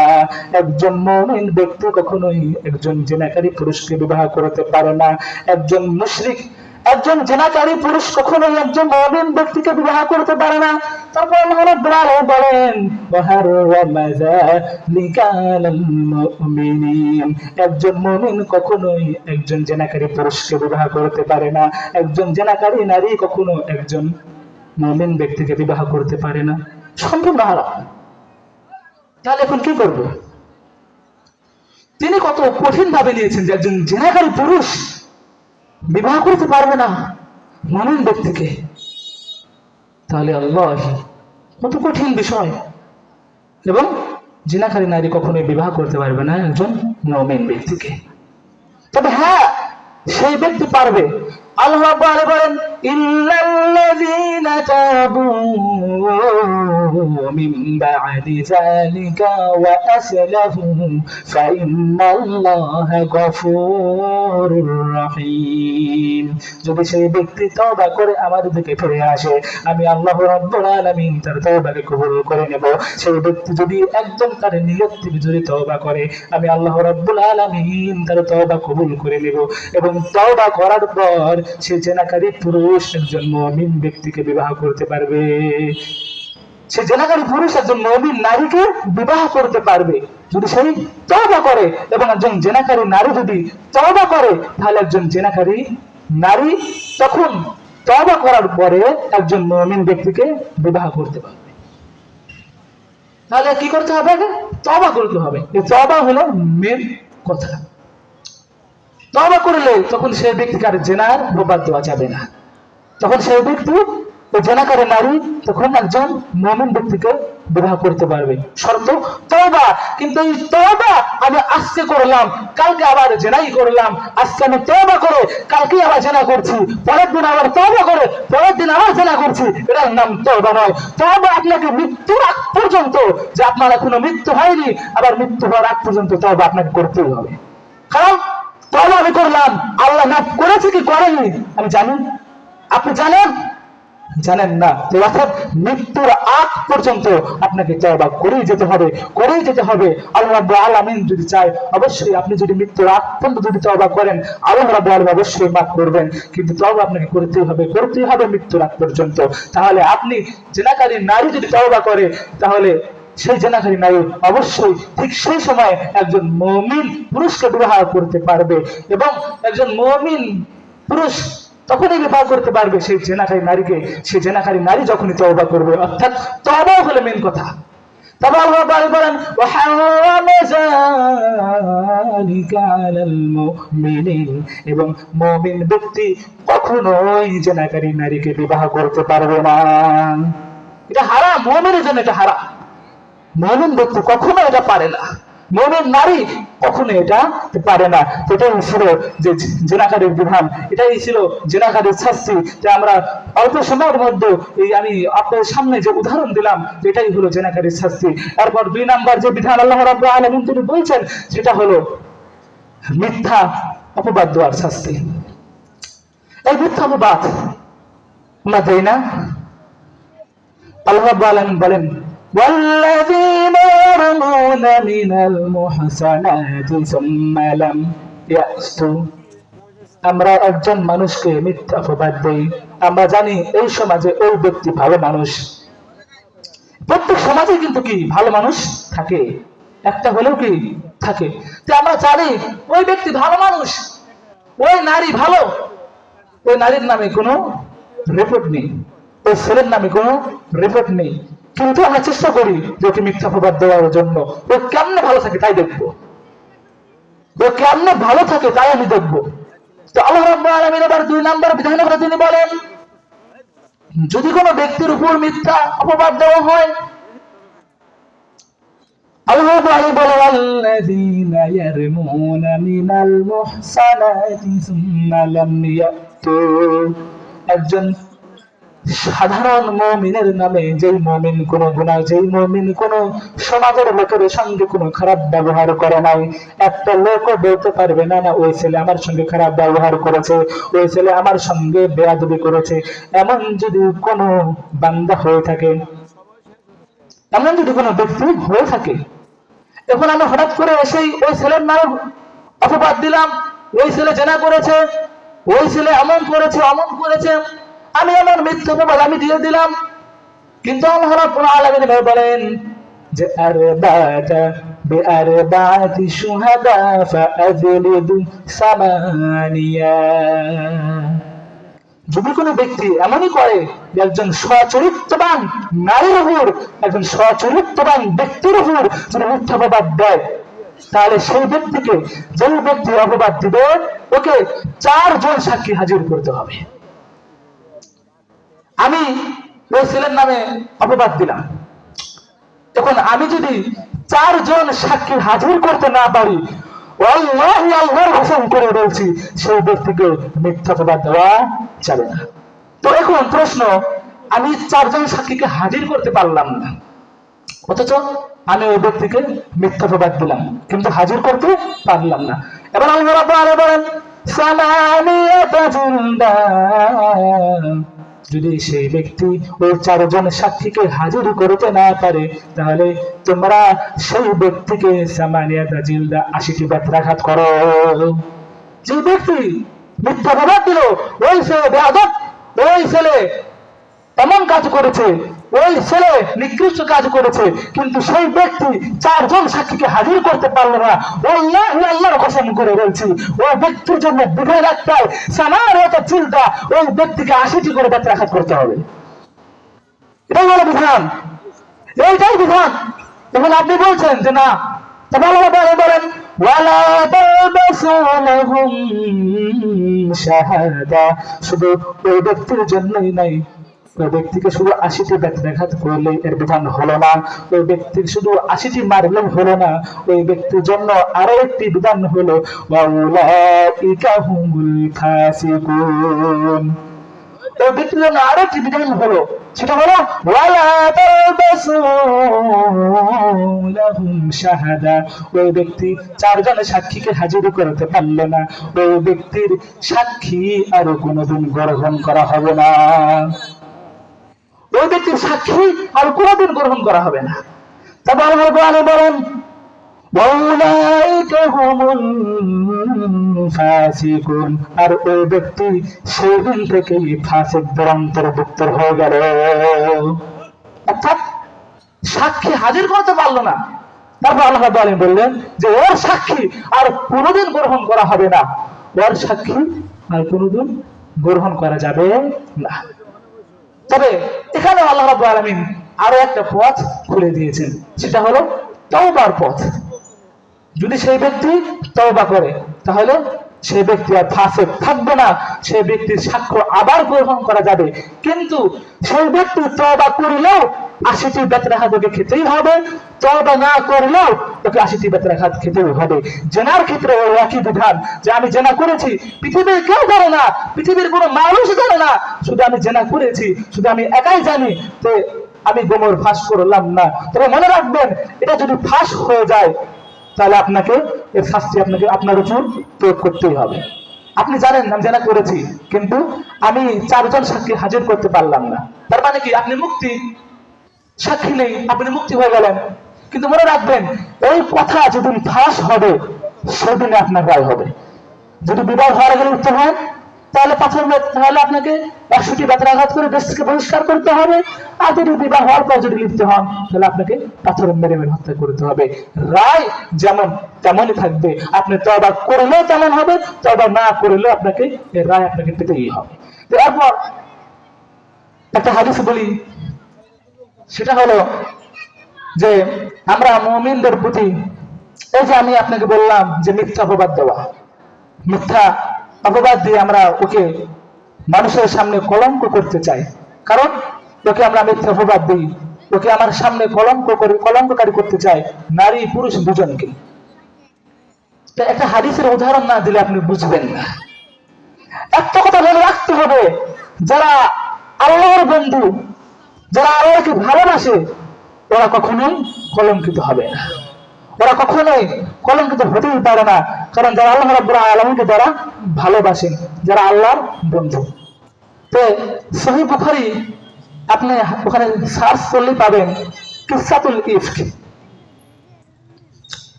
একজন মুমিন ব্যক্তি কখনোই একজন জিনাকারী পুরুষকে বিবাহ করতে পারে না। একজন মুশরিক, একজন জেনাকারী পুরুষ কখনোই একজন মুমিন ব্যক্তিকে বিবাহ করতে পারে না। তারপর আল্লাহ রাব্বুল আলামিন বলেন ওয়াহাররামা যালিকা আলাল মুমিনিন, একজন মুমিন কখনোই একজন জেনাকারী পুরুষকে বিবাহ করতে পারে না, একজন জেনাকারী নারী কখনো একজন মুমিন ব্যক্তিকে বিবাহ করতে পারে না, সম্পূর্ণ হারাম। তাহলে এখন কি করব? তিনি কত কঠিন ভাবে নিয়েছেন যে একজন জেনাকারী পুরুষ বিবাহ করতে পারবে না মুমিন ব্যক্তিকে। তাহলে আল্লাহ কত কঠিন বিষয়। এবং জিনাকারী নারী কখনোই বিবাহ করতে পারবে না একজন মুমিন ব্যক্তিকে। তবে হ্যাঁ, সেই ব্যক্তি পারবে। আল্লাহ রাব্বুল আলামিন বলেন ইল্লাল্লাযীনা তাবু মিন বা'দি যালিকা ওয়া আসলাহু ফাইন্নাল্লাহা গফুরুর রহিম। যদি সেই ব্যক্তি তওবা করে আমার দিকে ফিরে আসে, আমি আল্লাহ রাব্বুল আলামিন তার তওবাকে কবুল করে নেব। সেই ব্যক্তি যদি একদম তার নিয়ত থেকে যদি তওবা করে, আমি আল্লাহ রাব্বুল আলামিন তার তওবা কবুল করে নেব। এবং তওবা করার পর সে জেনাকারী পুরুষ একজন মুমিন ব্যক্তিকে বিবাহ করতে পারবে। সে জেনাকারী পুরুষ একজন মুমিন নারীকে বিবাহ করতে পারবে যদি সেই তওবা করে। এবং একজন জেনাকারী নারী যদি তওবা করে, তাহলে একজন জেনাকারী নারী তখন তওবা করার পরে একজন মুমিন ব্যক্তিকে বিবাহ করতে পারবে। তাহলে কি করতে হবে? তওবা করতে হবে। এই তওবা হলো মেন কথা। তওবা করলে তখন সেই ব্যক্তিকে আর জেনার প্রবাদ দেওয়া যাবে না। তখন সেই ব্যক্তি ওই জেনাকারী নারী তখন একজন মুমিন ব্যক্তিকে বিবাহ করতে পারবে, শর্ত তওবা। কিন্তু এই তওবা আমি আজকে করলাম, কালকে আবার জেনাই করলাম, আজকে আমি তওবা করে কালকে আবার জেনা করছি, পরের দিন আবার তওবা করে পরের দিন আবার জেনা করছি, এটার নাম তওবা নয়। তওবা আপনাকে মৃত্যুর আগ পর্যন্ত, যে আপনার এখনো মৃত্যু হয়নি, আবার মৃত্যু হওয়ার আগ পর্যন্ত তওবা আপনাকে করতেই হবে। কারণ তওবা আমি করলাম, আল্লাহ মাফ করেছে কি করেনি আমি জানি? আপনি জানেন? জানেন না। তো অর্থাৎ মৃত্যুর আগ পর্যন্ত আপনাকে তওবা করেই যেতে হবে, করেই যেতে হবে। আল্লাহ রাব্বুল আলামিন যদি চায়, অবশ্যই আপনি যদি মৃত্যুর আগ পর্যন্ত যদি তওবা করেন, আল্লাহ রাব্বুল আলামিন অবশ্যই মাফ করবেন। কিন্তু তওবা আপনাকে করতেই হবে, করতেই হবে মৃত্যুর আগ পর্যন্ত। তাহলে আপনি জেনাকারী নারী যদি তওবা করে, তাহলে সেই জেনাকারী নারী অবশ্যই ঠিক সেই সময় একজন মুমিন পুরুষকে বিবাহ করতে পারবে। এবং একজন মুমিন পুরুষ তখনই বিবাহ করতে পারবে সেই জেনাকারী নারীকে, সেই জেনাকারী নারী যখনই তওবা করবে। অর্থাৎ তওবা হলো মেন কথা। তবে আল্লাহ তাআলা বলেন ওয়াহারামা যালিকা আলাল মুমিনিন, এবং মুমিন ব্যক্তি কখনোই জেনাকারী নারীকে বিবাহ করতে পারবে না। এটা হারাম, মুমিনের জন্য এটা হারাম। মুমিন ব্যক্তি কখনো এটা পারে না, মুমিন নারী কখনো এটা পারে না। এটাই ছিল যে জেনাকারীর বিধান, এটাই ছিল জেনাকারীর শাস্তি। যে আমরা অল্প সময়ের মধ্যে এই আমি আপনাদের সামনে যে উদাহরণ দিলাম, এটাই হলো জেনাকারীর শাস্তি। এরপর 2 নাম্বার যে বিধান আল্লাহ রাব্বুল আলামিন তিনি বলছেন, সেটা হলো মিথ্যা অপবাদ দেওয়ার শাস্তি। এই মিথ্যা অপবাদ আমরা দেই না। আল্লাহ রাব্বুল আলামিন বলেন والذين يرمون من المحصنات ثم لم يأتوا, আমরা একজন মানুষকে মিথ্যা অপবাদ দেই, আমরা জানি এই সমাজে ওই ব্যক্তি ভালো মানুষ। প্রত্যেক সমাজে কিন্তু কি ভালো মানুষ থাকে, একটা হলেও কি থাকে। তো আমরা জানি ওই ব্যক্তি ভালো মানুষ, ওই নারী ভালো, ওই নারীর নামে কোনো রিপোর্ট নেই, ওই ছেলের নামে কোনো রিপোর্ট নেই। কিন্তু আমরা চেষ্টা করি যে ওকে মিথ্যা অপবাদ দেওয়ার জন্য। ও কেমনে ভালো থাকে তাই দেখবো, ও কেমনে ভালো থাকে তাই আমি দেখবো। তো আল্লাহ রাব্বুল আলামিন এবার 2 নাম্বার বিধান করে তিনি বলেন, যদি কোনো ব্যক্তির উপর মিথ্যা অপবাদ দেওয়া হয়, আল্লাহ রাব্বুল আলামিন বলেন আল্লাযীনা ইয়ারমুনা মিনাল মুহসানাতি সুম্মা লাম ইয়াতু, একজন সাধারণ মুমিনের নামে যেই মুমিন কোনো গুনাহ, যেই মুমিন কোনো সমাজের লোকের সঙ্গে কোনো খারাপ ব্যবহার করে নাই, একটা লোকও বলতে পারবে না না ওই ছেলে আমার সঙ্গে খারাপ ব্যবহার করেছে, ওই ছেলে আমার সঙ্গে বেয়াদবি করেছে, এমন যদি কোনো বান্দা হয়ে থাকে, এমন যদি কোনো ব্যক্তি হয়ে থাকে, এখন আমরা হঠাৎ করে এসেই ওই ছেলের নামে অপবাদ দিলাম, ওই ছেলে জেনা করেছে, ওই ছেলে এমন করেছে অমন করেছে, আমি আমার মিথ্যা অপবাদ আমি দিয়ে দিলাম। কিন্তু আল্লাহ রাব্বুল আলামিন বলেন যে আরবাতা বিআরবাতি শুহাদা ফাআজলিদু সামানিয়া। যদি কোনো ব্যক্তি এমনই করে, একজন সচরিত্রবান নারীর উপর, একজন সচরিত্রবান ব্যক্তির উপর যদি মিথ্যা অপবাদ দেয়, তাহলে সেই ব্যক্তিকে, যে ব্যক্তি অপবাদ দিবে, ওকে 4 জন সাক্ষী হাজির করতে হবে। আমি ওই ছেলের নামে অপবাদ দিলাম, তখন আমি যদি 4 জন সাক্ষী হাজির করতে না পারি, ওয়াল্লাহি আল্লাহর কসম করে বলছি, সেই ব্যক্তিকে মিথ্যা অপবাদ দেওয়া যাবে না। তো এখন প্রশ্ন, আমি 4 জন সাক্ষীকে হাজির করতে পারলাম না, অথচ আমি ওই ব্যক্তিকে মিথ্যা অপবাদ দিলাম, কিন্তু হাজির করতে পারলাম না। এবার আল্লাহ রাব্বুল আলামিন বলেন সামানিয়াতা জিলদা, যদি সেই ব্যক্তি ওই 4 জন সাক্ষীকে হাজির করতে না পারে, তাহলে তোমরা সেই ব্যক্তিকে সামানিয়াতা জিলদা 80টি বেত্রাঘাত করো। যে ব্যক্তি মিথ্যা অপবাদ দিল, ওই ছেলে বেয়াদব, ওই ছেলে এমন কাজ করেছে, ওই ছেলে নিকৃষ্ট কাজ করেছে, কিন্তু সেই ব্যক্তি 4 জন সাক্ষীকে হাজির করতে পারলো না, আল্লাহর কসম করে বলছি, ওই ব্যক্তির জন্য বিধান একটাই, সামানিয়াতা জিলদা, ওই ব্যক্তিকে 80টি করে বেত্রাঘাত করতে হবে। এটাই হলো বিধান, এইটাই বিধান। এখন আপনি বলছেন যে না, তবে আল্লাহ বলেন ওয়ালা তালবাসু লাহুম শাহাদা, শুধু ওই ব্যক্তির জন্যই নাই, ওই ব্যক্তিকে শুধু 80টি বেত্রাঘাত করলে এর বিধান হলো না, ওই ব্যক্তির শুধু 80টি মারলে হলো না, ওই ব্যক্তির জন্য আরো একটি বিধান হলো ওয়াউলাইকা হুমুল ফাসিকুন। ওই ব্যক্তির জন্য আরো একটি বিধান হলো, সেটা হলো ওয়ালা তালবাসু লাহুম শাহাদা, ওই ব্যক্তি 4 জন সাক্ষীকে হাজির করতে পারলো না, ওই ব্যক্তির সাক্ষী আর কোনোদিন গ্রহণ করা হবে না, ওই ব্যক্তির সাক্ষী আর কোনোদিন গ্রহণ করা হবে না। তবে আল্লাহ বলেন ওয়াউলাইকা হুমুল ফাসিকুন, আর ওই ব্যক্তি সেই দিন থেকেই ফাসিকদের অন্তর্ভুক্ত হয়ে গেল। অর্থাৎ সাক্ষী হাজির করতে পারলো না, তারপর আল্লাহ বললেন যে ওর সাক্ষী আর কোনোদিন গ্রহণ করা হবে না, ওর সাক্ষী আর কোনোদিন গ্রহণ করা যাবে না। তবে এখানে আল্লাহ রাব্বুল আলামিন আরো একটা পথ খুলে দিয়েছেন, সেটা হলো তওবার পথ। যদি সেই ব্যক্তি তওবা করে, তাহলে সেই ব্যক্তি আর ফাসিক থাকবে না, সেই ব্যক্তির সাক্ষ্য আবার গ্রহণ করা যাবে। কিন্তু সেই ব্যক্তি তওবা করলেও 80টি বেত্রাঘাত ওকে খেতেই হবে, তওবা না করলেও ওকে 80টি বেত্রাঘাত খেতেই হবে। জেনার ক্ষেত্রে ওই একই বিধান, যে আমি জেনা করেছি, পৃথিবীর কেউ জানে না, পৃথিবীর কোনো মানুষ জানে না, শুধু আমি জেনা করেছি, শুধু আমি একাই জানি, তো আমি গোমর ফাঁস করলাম না। তবে মনে রাখবেন, এটা যদি ফাঁস হয়ে যায়, তাহলে আপনাকে এর শাস্তি আপনার উপর প্রয়োগ করতেই হবে। আপনি জানেন আমি জেনা করেছি, কিন্তু আমি 4 জন সাক্ষী হাজির করতে পারলাম না, তার মানে কি আপনি মুক্তি, সাক্ষী নেই, আপনি মুক্তি হয়ে গেলেন। কিন্তু মনে রাখবেন, এই কথা যেদিন ফাঁস হবে, সেদিনে আপনার রায় হবে। যদি বিবাহ হওয়ার গেলে উত্তর হয়, তাহলে তাহলে আপনাকে 100টি বেত্রাঘাত করে দেশ থেকে বহিষ্কার করতে হবে। আর যদি বিবাহ হওয়ার পর যদি লিপ্ত হন, তাহলে আপনাকে পাথর মেরে মেরে হত্যা করতে হবে। রায় যেমন তেমনই থাকবে, আপনি তওবা করলেও তেমন হবে, তওবা না করলেও আপনাকে এর রায় আপনাকে পেতেই হবে। তো এরপর একটা হাদিস বলি, সেটা হলো যে আমরা মুমিনদের প্রতি, এই যে আমি আপনাকে বললাম যে মিথ্যা অপবাদ দেওয়া, মিথ্যা অপবাদ দিয়ে আমরা ওকে মানুষের সামনে কলঙ্ক করতে চাই, কারণ ওকে আমরা মিথ্যা অপবাদ দিই, ওকে আমার সামনে কলঙ্ককারী করতে চাই, নারী পুরুষ দুজনকে। একটা হাদিসের উদাহরণ না দিলে আপনি বুঝবেন না। একটা কথা মনে রাখতে হবে, যারা আল্লাহর বন্ধু, যারা আল্লাহকে ভালোবাসে, ওরা কখনোই কলঙ্কিত হবে না, ওরা কখনোই কলঙ্কিত হতেই পারে না, কারণ যারা আল্লাহ রাব্বুল আলামিনকে যারা ভালোবাসেন, যারা আল্লাহর বন্ধু। তো সহিহ বুখারী আপনি ওখানে সার্চ করলে পাবেন কিসাতুল ইফক।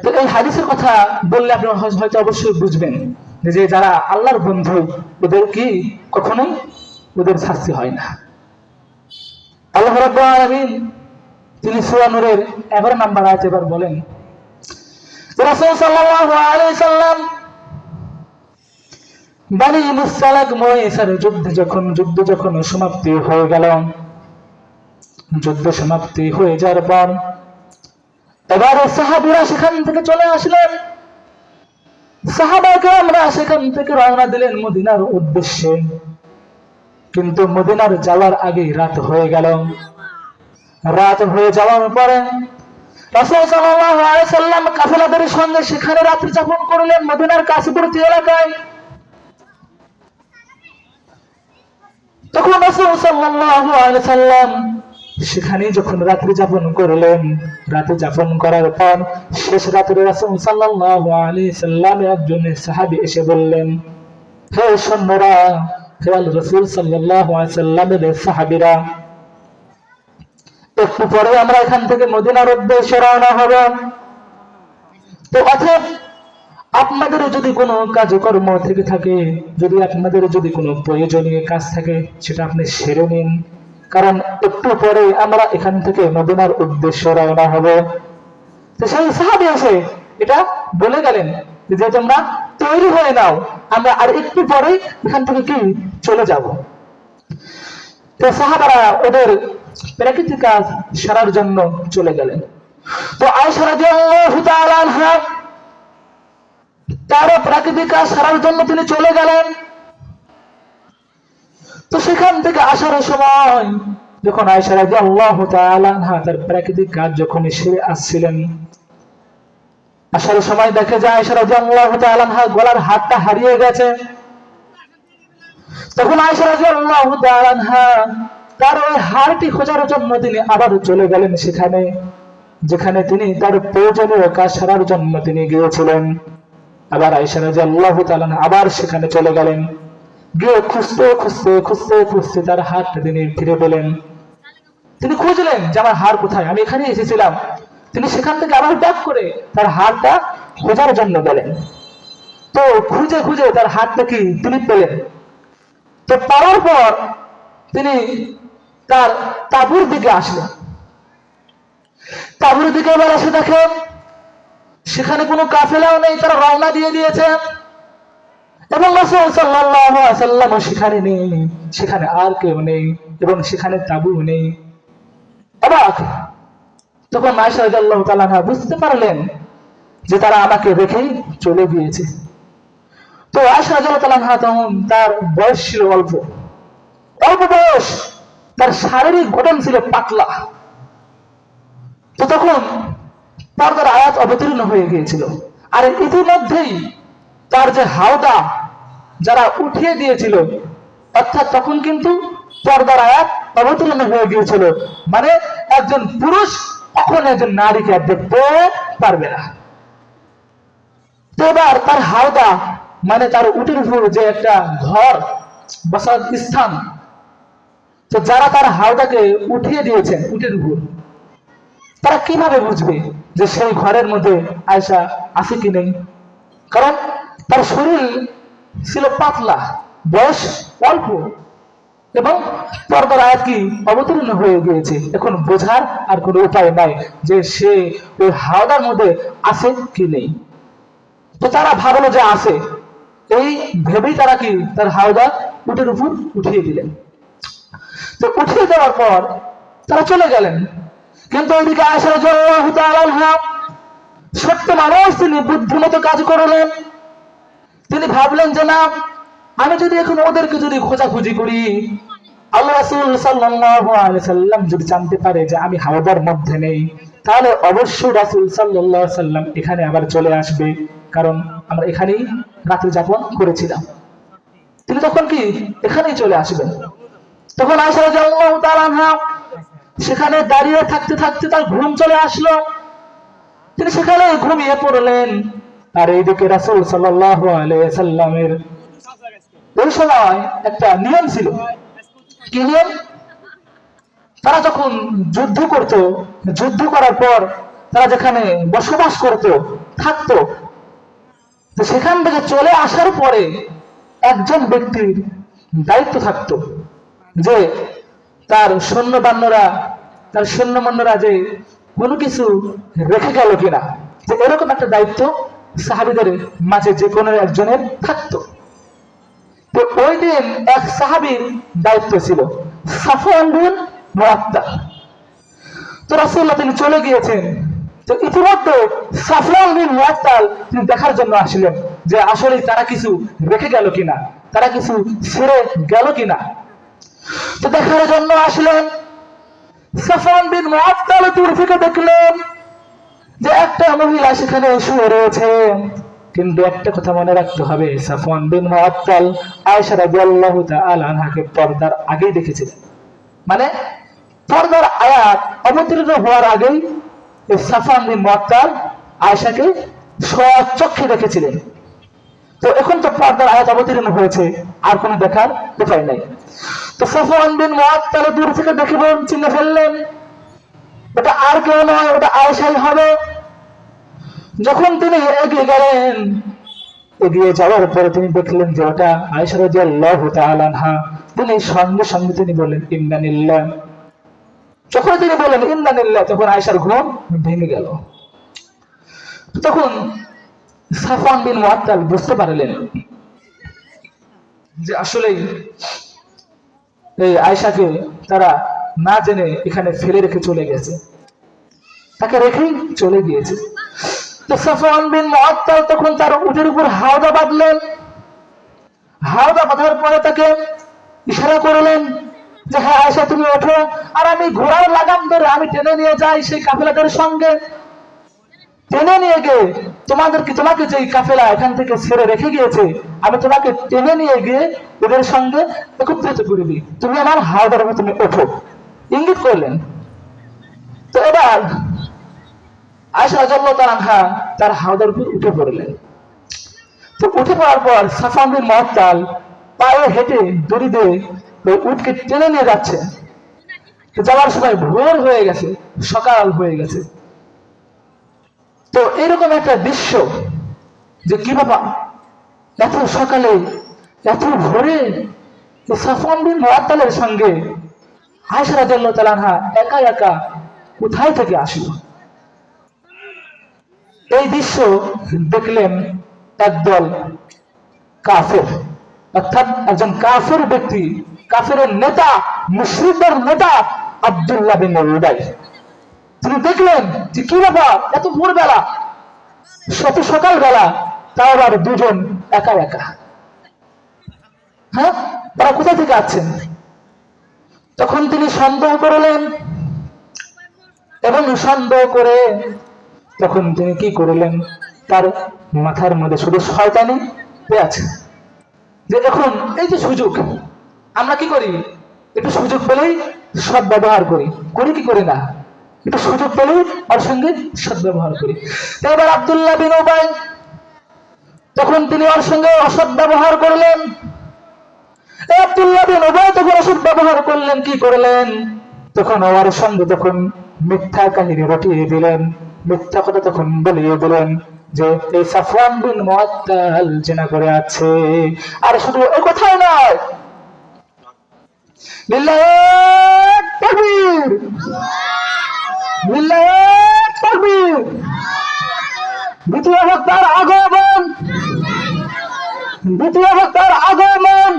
তো এই হাদিসের কথা বললে আপনি হয়তো অবশ্যই বুঝবেন যে যারা আল্লাহর বন্ধু ওদের কি কখনোই ওদের শাস্তি হয় না। আল্লাহ রাব্বুল আলামিন তিনি সূরা নূরের 11 নম্বর আয়াতে এবার বলেন, রাসূল সাল্লাল্লাহু আলাইহি সাল্লাম বনি মুসতালাক ময়সার যুদ্ধ যখন সমাপ্তি হয়ে গেল, যুদ্ধ সমাপ্তি হয়ে যাওয়ার পর এবার সাহাবীরা সেখান থেকে চলে আসলেন। সাহাবা কেরামরা সেখান থেকে রওনা দিলেন মদিনার উদ্দেশ্যে, কিন্তু মদিনার যাওয়ার আগে রাত হয়ে গেল। রাত হয়ে যাওয়ার পরে রাসূল সাল্লাল্লাহু আলাইহি সাল্লাম কাফেলাদের সঙ্গে সেখানে রাত্রি যাপন করলেন মদিনার কাছবর্তী এলাকায়। তখন রাসূল সাল্লাল্লাহু আলাইহি সাল্লাম সেখানে যখন রাত্রি যাপন করলেন, রাতে যাপন করার পর শেষ রাতে রাসূল সাল্লাল্লাহু আলাইহি সাল্লাম একজন সাহাবী এসে বললেন, হে সৈন্যরা, হে আল্লাহর রাসূল সাল্লাল্লাহু আলাইহি সাল্লামের সাহাবীরা, একটু পরে আমরা এখান থেকে মদিনার উদ্দেশ্যে রওনা হব। তো অতএব আপনাদের যদি কোনো কাজকর্ম থেকে থাকে, যদি আপনাদের যদি কোনো প্রয়োজনীয় কাজ থাকে, সেটা আপনি সেরে নিন, কারণ একটু পরে আমরা এখান থেকে মদিনার উদ্দেশ্যে রওনা হব। তো সেই সাহাবী এসে এটা বলে গেলেন যে তোমরা তৈরি হয়ে নাও, আমরা আর একটু পরে এখান থেকে কি চলে যাব। তো সাহাবারা ওদের প্রাকৃতিক কাজ সারার জন্য চলে গেলেন। তো আয়েশা রাদিয়াল্লাহু তাআলা আনহা তার প্রাকৃতিক কাজ সারার জন্য তিনি চলে গেলেন। তো সেখান থেকে আসার সময় যখন আয়েশা রাদিয়াল্লাহু তাআলা আনহা তার প্রাকৃতিক কাজ যখন সেরে আসছিলেন, আসার সময় দেখে যে আয়েশা রাদিয়াল্লাহু তাআলা আনহা গলার হাতটা হারিয়ে গেছে। তখন আয়েশা রাদিয়াল্লাহু তাআলা আনহা তার ওই হারটি খোঁজার জন্য তিনি আবার চলে গেলেন সেখানে যেখানে তিনি তার প্রয়োজনীয় কাজ সারার জন্য তিনি গিয়েছিলেন। আবার আয়েশা রাদিয়াল্লাহু তাআলা আবার সেখানে চলে গেলেন, গিয়ে খুঁজতে খুঁজতে খুঁজতে খুঁজতে তার হারটা তিনি ফিরে পেলেন। তিনি খুঁজলেন যে আমার হার কোথায়, আমি এখানে এসেছিলাম। তিনি সেখান থেকে আবার ব্যাক করে তার হারটা খোঁজার জন্য গেলেন। তো খুঁজে খুঁজে তার হারটা কি তিনি পেলেন। তো পাওয়ার পর তিনি তার তাঁবুর দিকে আসলেন। তাঁবুর দিকে এবার এসে দেখেন সেখানে কোনো কাফেলাও নেই, তারা রওনা দিয়ে দিয়েছে এবং রাসূল সাল্লাল্লাহু আলাইহি সাল্লাম সেখানে নেই, সেখানে আর কেউ নেই এবং সেখানে তাঁবু নেই। অবাক তখন আয়েশা রাদিয়াল্লাহু তাআলা আনহা বুঝতে পারলেন যে তারা আমাকে রেখেই চলে গিয়েছে। তো আয়েশা রাদিয়াল্লাহু তাআলা আনহা তখন তার বয়স ছিল অল্প বয়স, তার শারীরিক গঠন ছিল পাতলা। তো তখন পর্দার আয়াত অবতীর্ণ হয়ে গিয়েছিল, আর ইতিমধ্যেই তার যে হাওদা যারা উঠিয়ে দিয়েছিল, অর্থাৎ তখন কিন্তু পর্দার আয়াত অবতীর্ণ হয়ে গিয়েছিল, মানে একজন পুরুষ কখনো একজন নারীকে দেখতে পারবে না। তো এবার তার হাওদা মানে তার উটের উপর যে একটা ঘর বসার স্থান, তো যারা তার হাওদাকে উঠিয়ে দিয়েছেন উটের উপর, তারা কিভাবে বুঝবে যে সেই ঘরের মধ্যে আয়েশা আছে কি নেই? কারণ তার শরীর ছিল পাতলা, বয়স অল্প এবং পর্দার আয়াত কি অবতীর্ণ হয়ে গিয়েছে। এখন বোঝার আর কোনো উপায় নাই যে সে ওই হাওদার মধ্যে আছে কি নেই। তো তারা ভাবলো যে আছে, এই ভেবেই তারা কি তার হাওদা উটের উপর উঠিয়ে দিলেন। তো উঠিয়ে দেওয়ার পর তারা চলে গেলেন, কিন্তু ওইদিকে আয়েশা রাদিয়াল্লাহু তাআলা আনহা সত্য মানুষ, তিনি বুদ্ধিমতো কাজ করলেন। তিনি ভাবলেন যে না, আমি যদি এখন ওদেরকে যদি খোঁজাখুঁজি করি, আল্লাহ রাসূল সাল্লাল্লাহু আলাইহি সাল্লাম যদি জানতে পারে যে আমি হাওদার মধ্যে নেই, তাহলে অবশ্যই রাসূল সাল্লাল্লাহু আলাইহি সাল্লাম এখানে আবার চলে আসবে, কারণ আমরা এখানেই রাত্রি যাপন করেছিলাম। তিনি তখন কি এখানেই চলে আসবেন। তখন আয়েশা রাদিয়াল্লাহু তাআলা আনহা সেখানে দাঁড়িয়ে থাকতে থাকতে তার ঘুম চলে আসলো, তিনি সেখানে ঘুমিয়ে পড়লেন। আর এইদিকে রাসূল সাল্লাল্লাহু আলাইহি সাল্লামের ওই সময় একটা নিয়ম ছিল। কি নিয়ম? তারা যখন যুদ্ধ করত, যুদ্ধ করার পর তারা যেখানে বসবাস করত থাকতো, তো সেখান থেকে চলে আসার পরে একজন ব্যক্তির দায়িত্ব থাকতো যে তার সৈন্যবান্যরা যে কোনো কিছু রেখে গেল কিনা, যে এরকম একটা দায়িত্ব সাহাবীদের মাঝে যে কোনো একজনের থাকতো। তো ওই দিন এক সাহাবীর দায়িত্ব ছিল সাফওয়ান বিন মুআত্তাল। তো রাসূলুল্লাহ তিনি চলে গিয়েছেন। তো ইতিমধ্যে সাফওয়ান বিন মুআত্তাল তিনি দেখার জন্য আসলেন যে আসলে তারা কিছু রেখে গেল কিনা, তারা কিছু ছেড়ে গেল কিনা। তো দেখার জন্য আসলেন। সাফওয়ান বিন মুআত্তাল দূর থেকে দেখলেন যে একটা মহিলা সেখানে শুয়ে রয়েছে। কিন্তু একটা কথা মনে রাখতে হবে, সাফওয়ান বিন মুআত্তাল আয়েশা রাদিয়াল্লাহু তাআলা আনহাকে পর্দার আগেই দেখেছিলেন। মানে পর্দার আয়াত অবতীর্ণ হওয়ার আগেই সাফওয়ান বিন মুআত্তাল আয়েশাকে স্বচক্ষে দেখেছিলেন। তো এখন তো পর্দার আয়াত অবতীর্ণ হয়েছে, আর কোনো দেখার উপায় নাই। তো সাফওয়ান বিন মুআত্তাল দূর থেকে দেখলেন, চিনে ফেললেন ওটা আর কেউ নয়, ওটা আয়েশাই হবে। যখন তিনি এগিয়ে গেলেন, এগিয়ে যাওয়ার পরে তিনি দেখলেন যে ওটা আয়েশা রাদিয়াল্লাহু তাআলা আনহা। তিনি সঙ্গে সঙ্গে তিনি বললেন ইন্না লিল্লাহ। যখন তিনি বললেন ইন্না লিল্লাহ, তখন আয়েশার ঘুম ভেঙে গেল। তখন সাফওয়ান বিন মুআত্তাল বুঝতে পারলেন যে আসলেই এই আয়েশাকে তারা না জেনে এখানে ফেলে রেখে চলে গেছে, তাকে রেখেই চলে গিয়েছে। তো সাফওয়ান বিন মুআত্তাল তখন তার উটের উপর হাওদা বাঁধলেন। হাওদা বাঁধার পরে তাকে ইশারা করলেন যে হ্যাঁ আয়েশা তুমি ওঠো, আর আমি ঘোড়ার লাগাম ধরে আমি টেনে নিয়ে যাই সেই কাফেলাদের সঙ্গে। টেনে নিয়ে গিয়ে তোমাকে যে কাফেলা এখান থেকে ছেড়ে রেখে গিয়েছে, আমি তোমাকে টেনে নিয়ে গিয়ে ওদের সঙ্গে একত্রিত করে দিই, তুমি আমার হাওদার উপর তুমি ওঠো, ইঙ্গিত করলেন। তো এবার আয়েশা রাদিয়াল্লাহু তাআলা আনহা তার হাওদার উপর উঠে পড়লেন। তো উঠে পড়ার পর সাফওয়ান বিন মুআত্তাল পায়ে হেঁটে দড়ি দিয়ে ওই উটকে টেনে নিয়ে যাচ্ছে। যাওয়ার সময় ভোর হয়ে গেছে, সকাল হয়ে গেছে। তো এরকম একটা দৃশ্য যে কি বাবা এত সকালে এত ভোরে সাফওয়ান বিন মুআত্তালের সঙ্গে আয়েশা রাদিয়াল্লাহু তাআলা আনহা একা একা কোথায় থেকে আসলো। এই দৃশ্য দেখলেন একদল কাফের, অর্থাৎ একজন কাফের ব্যক্তি, কাফের নেতা, মুশরিকদের নেতা আব্দুল্লাহ বিন উবাই। তিনি দেখলেন যে কি ব্যাপার এত ভোরবেলা, এত সকালবেলা, তাও আবার দুজন একা একা, হ্যাঁ তারা কোথা থেকে আসছেন। তখন তিনি সন্দেহ করলেন, এবং সন্দেহ করে তখন তিনি কি করলেন, তার মাথার মধ্যে শুধু শয়তানি আছে যে এখন এই যে সুযোগ, আমরা কি করি একটু সুযোগ পেলেই সৎ ব্যবহার করি, করি কি করি না, একটু সুযোগ পেলেই ওর সঙ্গে সৎ ব্যবহার করি। এবার আব্দুল্লাহ বিন উবাই তখন তিনি ওর সঙ্গে অসৎ ব্যবহার করলেন। আব্দুল্লাহ বিন উবাই তখন অসৎ ব্যবহার করলেন, কি করলেন, তখন ওর সঙ্গে তখন মিথ্যা কাহিনী রটিয়ে দিলেন, মিথ্যা কথা তখন বলিয়ে দিলেন যে এই সাফওয়ান বিন মুআত্তাল জিনা করে আছে। আর শুধু এই কথাই নয়, লিল্লাহি তাকবীর, লিল্লাহি তাকবীর, দ্বিতীয় হত্যার আগমন, দ্বিতীয় হত্যার আগমন।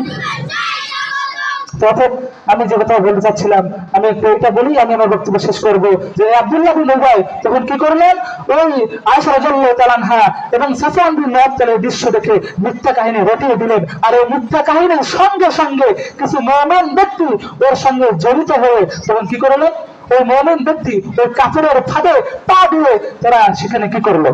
আমি যে কথা বলতে চাচ্ছিলাম, আমি একটু এটা বলি, আমি আমার বক্তব্য শেষ করবো। যে আব্দুল্লাহ বিন উবাই তখন কি করলেন, ওই আয়েশা রাদিয়াল্লাহু তাআলা আনহা এবং সাফওয়ান বিন মুআত্তালের দৃশ্য দেখে মিথ্যা কাহিনী রটিয়ে দিলেন। আর এই মিথ্যা কাহিনীর সঙ্গে সঙ্গে কিছু মুমিন ব্যক্তি ওর সঙ্গে জড়িত হয়ে তখন কি করলেন, ওই মুমিন ব্যক্তি ওই কাফেরের ফাঁদে পা দিয়ে তারা সেখানে কি করলো,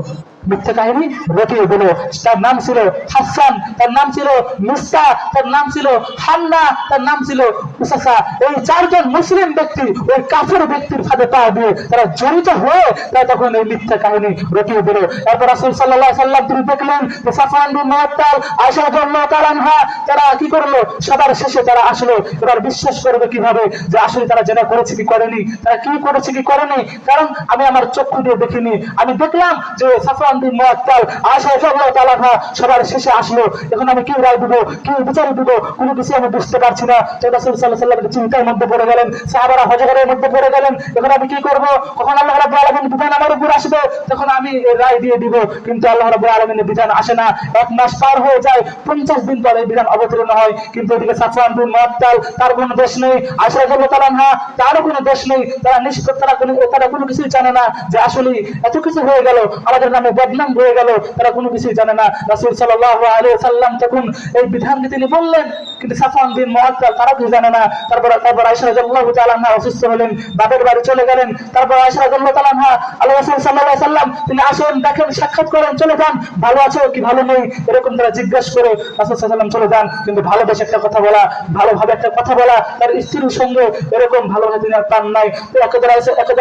মিথ্যা কাহিনী রটিয়ে দিল। তার নাম ছিল হাসান, তার নাম ছিল মুসা, তার নাম ছিল হান্না, তার নাম ছিল উসাসা। এই চারজন মুসলিম ব্যক্তি ওই কাফের ব্যক্তির ফাঁদে পা দিয়ে তারা জড়িত হয়ে তারা তখন এই মিথ্যা কাহিনী রটিয়ে দিল। এরপর রাসূল সাল্লাল্লাহু আলাইহি সাল্লাম তিনি দেখলেন যে সাফওয়ান বিন মুআত্তাল, আয়েশা রাদিয়াল্লাহু তাআলা আনহা তারা কি করলো, সবার শেষে তারা আসলো। এবার বিশ্বাস করবে কিভাবে যে আসলে তারা যেটা করেছে কি করেনি, তারা কি করেছে কি করেনি, কারণ আমি আমার চক্ষু দিয়ে দেখিনি। আমি দেখলাম যে সাফওয়ান বিন মুআত্তাল, আয়েশা রাদিয়াল্লাহু তাআলা আনহা সবার শেষে আসলো। এখন আমি কি রায় দিব, কি বিচার দিব, কোনো কিছু আমি বুঝতে পারছি না। তো রাসূল সাল্লাল্লাহু আলাইহি ওয়াসাল্লাম চিন্তার মধ্যে পড়ে গেলেন, সাহাবারা হযবরের মধ্যে পড়ে গেলেন। এখন আমি কি করব, কখন আল্লাহ রাব্বুল আলামিন বিধান আমার উপর আসবে, তখন আমি এই রায় দিয়ে দিব। কিন্তু আল্লাহ রাব্বুল আলামিনের বিধান আসে না। এক মাস পার হয়ে যায়, 50 দিন পরে বিধান অবতীর্ণ হয়। কিন্তু এদিকে সাফওয়ান বিন মুআত্তাল, তার কোনো দোষ নেই, আয়েশা রাদিয়াল্লাহু তাআলা আনহা, তারও কোনো দোষ নেই। তারা নিষ্পাপ, তারা কোনো কিছুই জানে না যে আসলে এত কিছু হয়ে গেল, আমাদের নামে বদনাম হয়ে গেল, তারা কোনো কিছুই জানে না। রাসূল সাল্লাল্লাহু আলাইহি ওয়াসাল্লাম তখন এই বিধানকে তিনি বললেন, কিন্তু সাফওয়ান বিন মুআত্তাল তারা কিছু জানে না। তারপর আয়েশা রাদিয়াল্লাহু তাআলা আনহা অসুস্থ হলেন, বাপের বাড়ি চলে গেলেন। তারপর আয়েশা রাদিয়াল্লাহু তাআলা আনহা আল্লাহ রাসূল সাল্লাল্লাহু আলাইহি ওয়াসাল্লাম তিনি আসেন, দেখেন, সাক্ষাৎ করেন, চলে যান, ভালো আছো কি ভালো নেই এরকম তারা জিজ্ঞাসা করে রাসূল সাল্লাল্লাহু আলাইহি ওয়াসাল্লাম চলে যান। কিন্তু ভালোবেসে একটা কথা বলা, ভালোভাবে একটা কথা বলা তার স্ত্রীর সঙ্গে এরকম ভালোভাবে তিনি আর পান নাই। তো একদা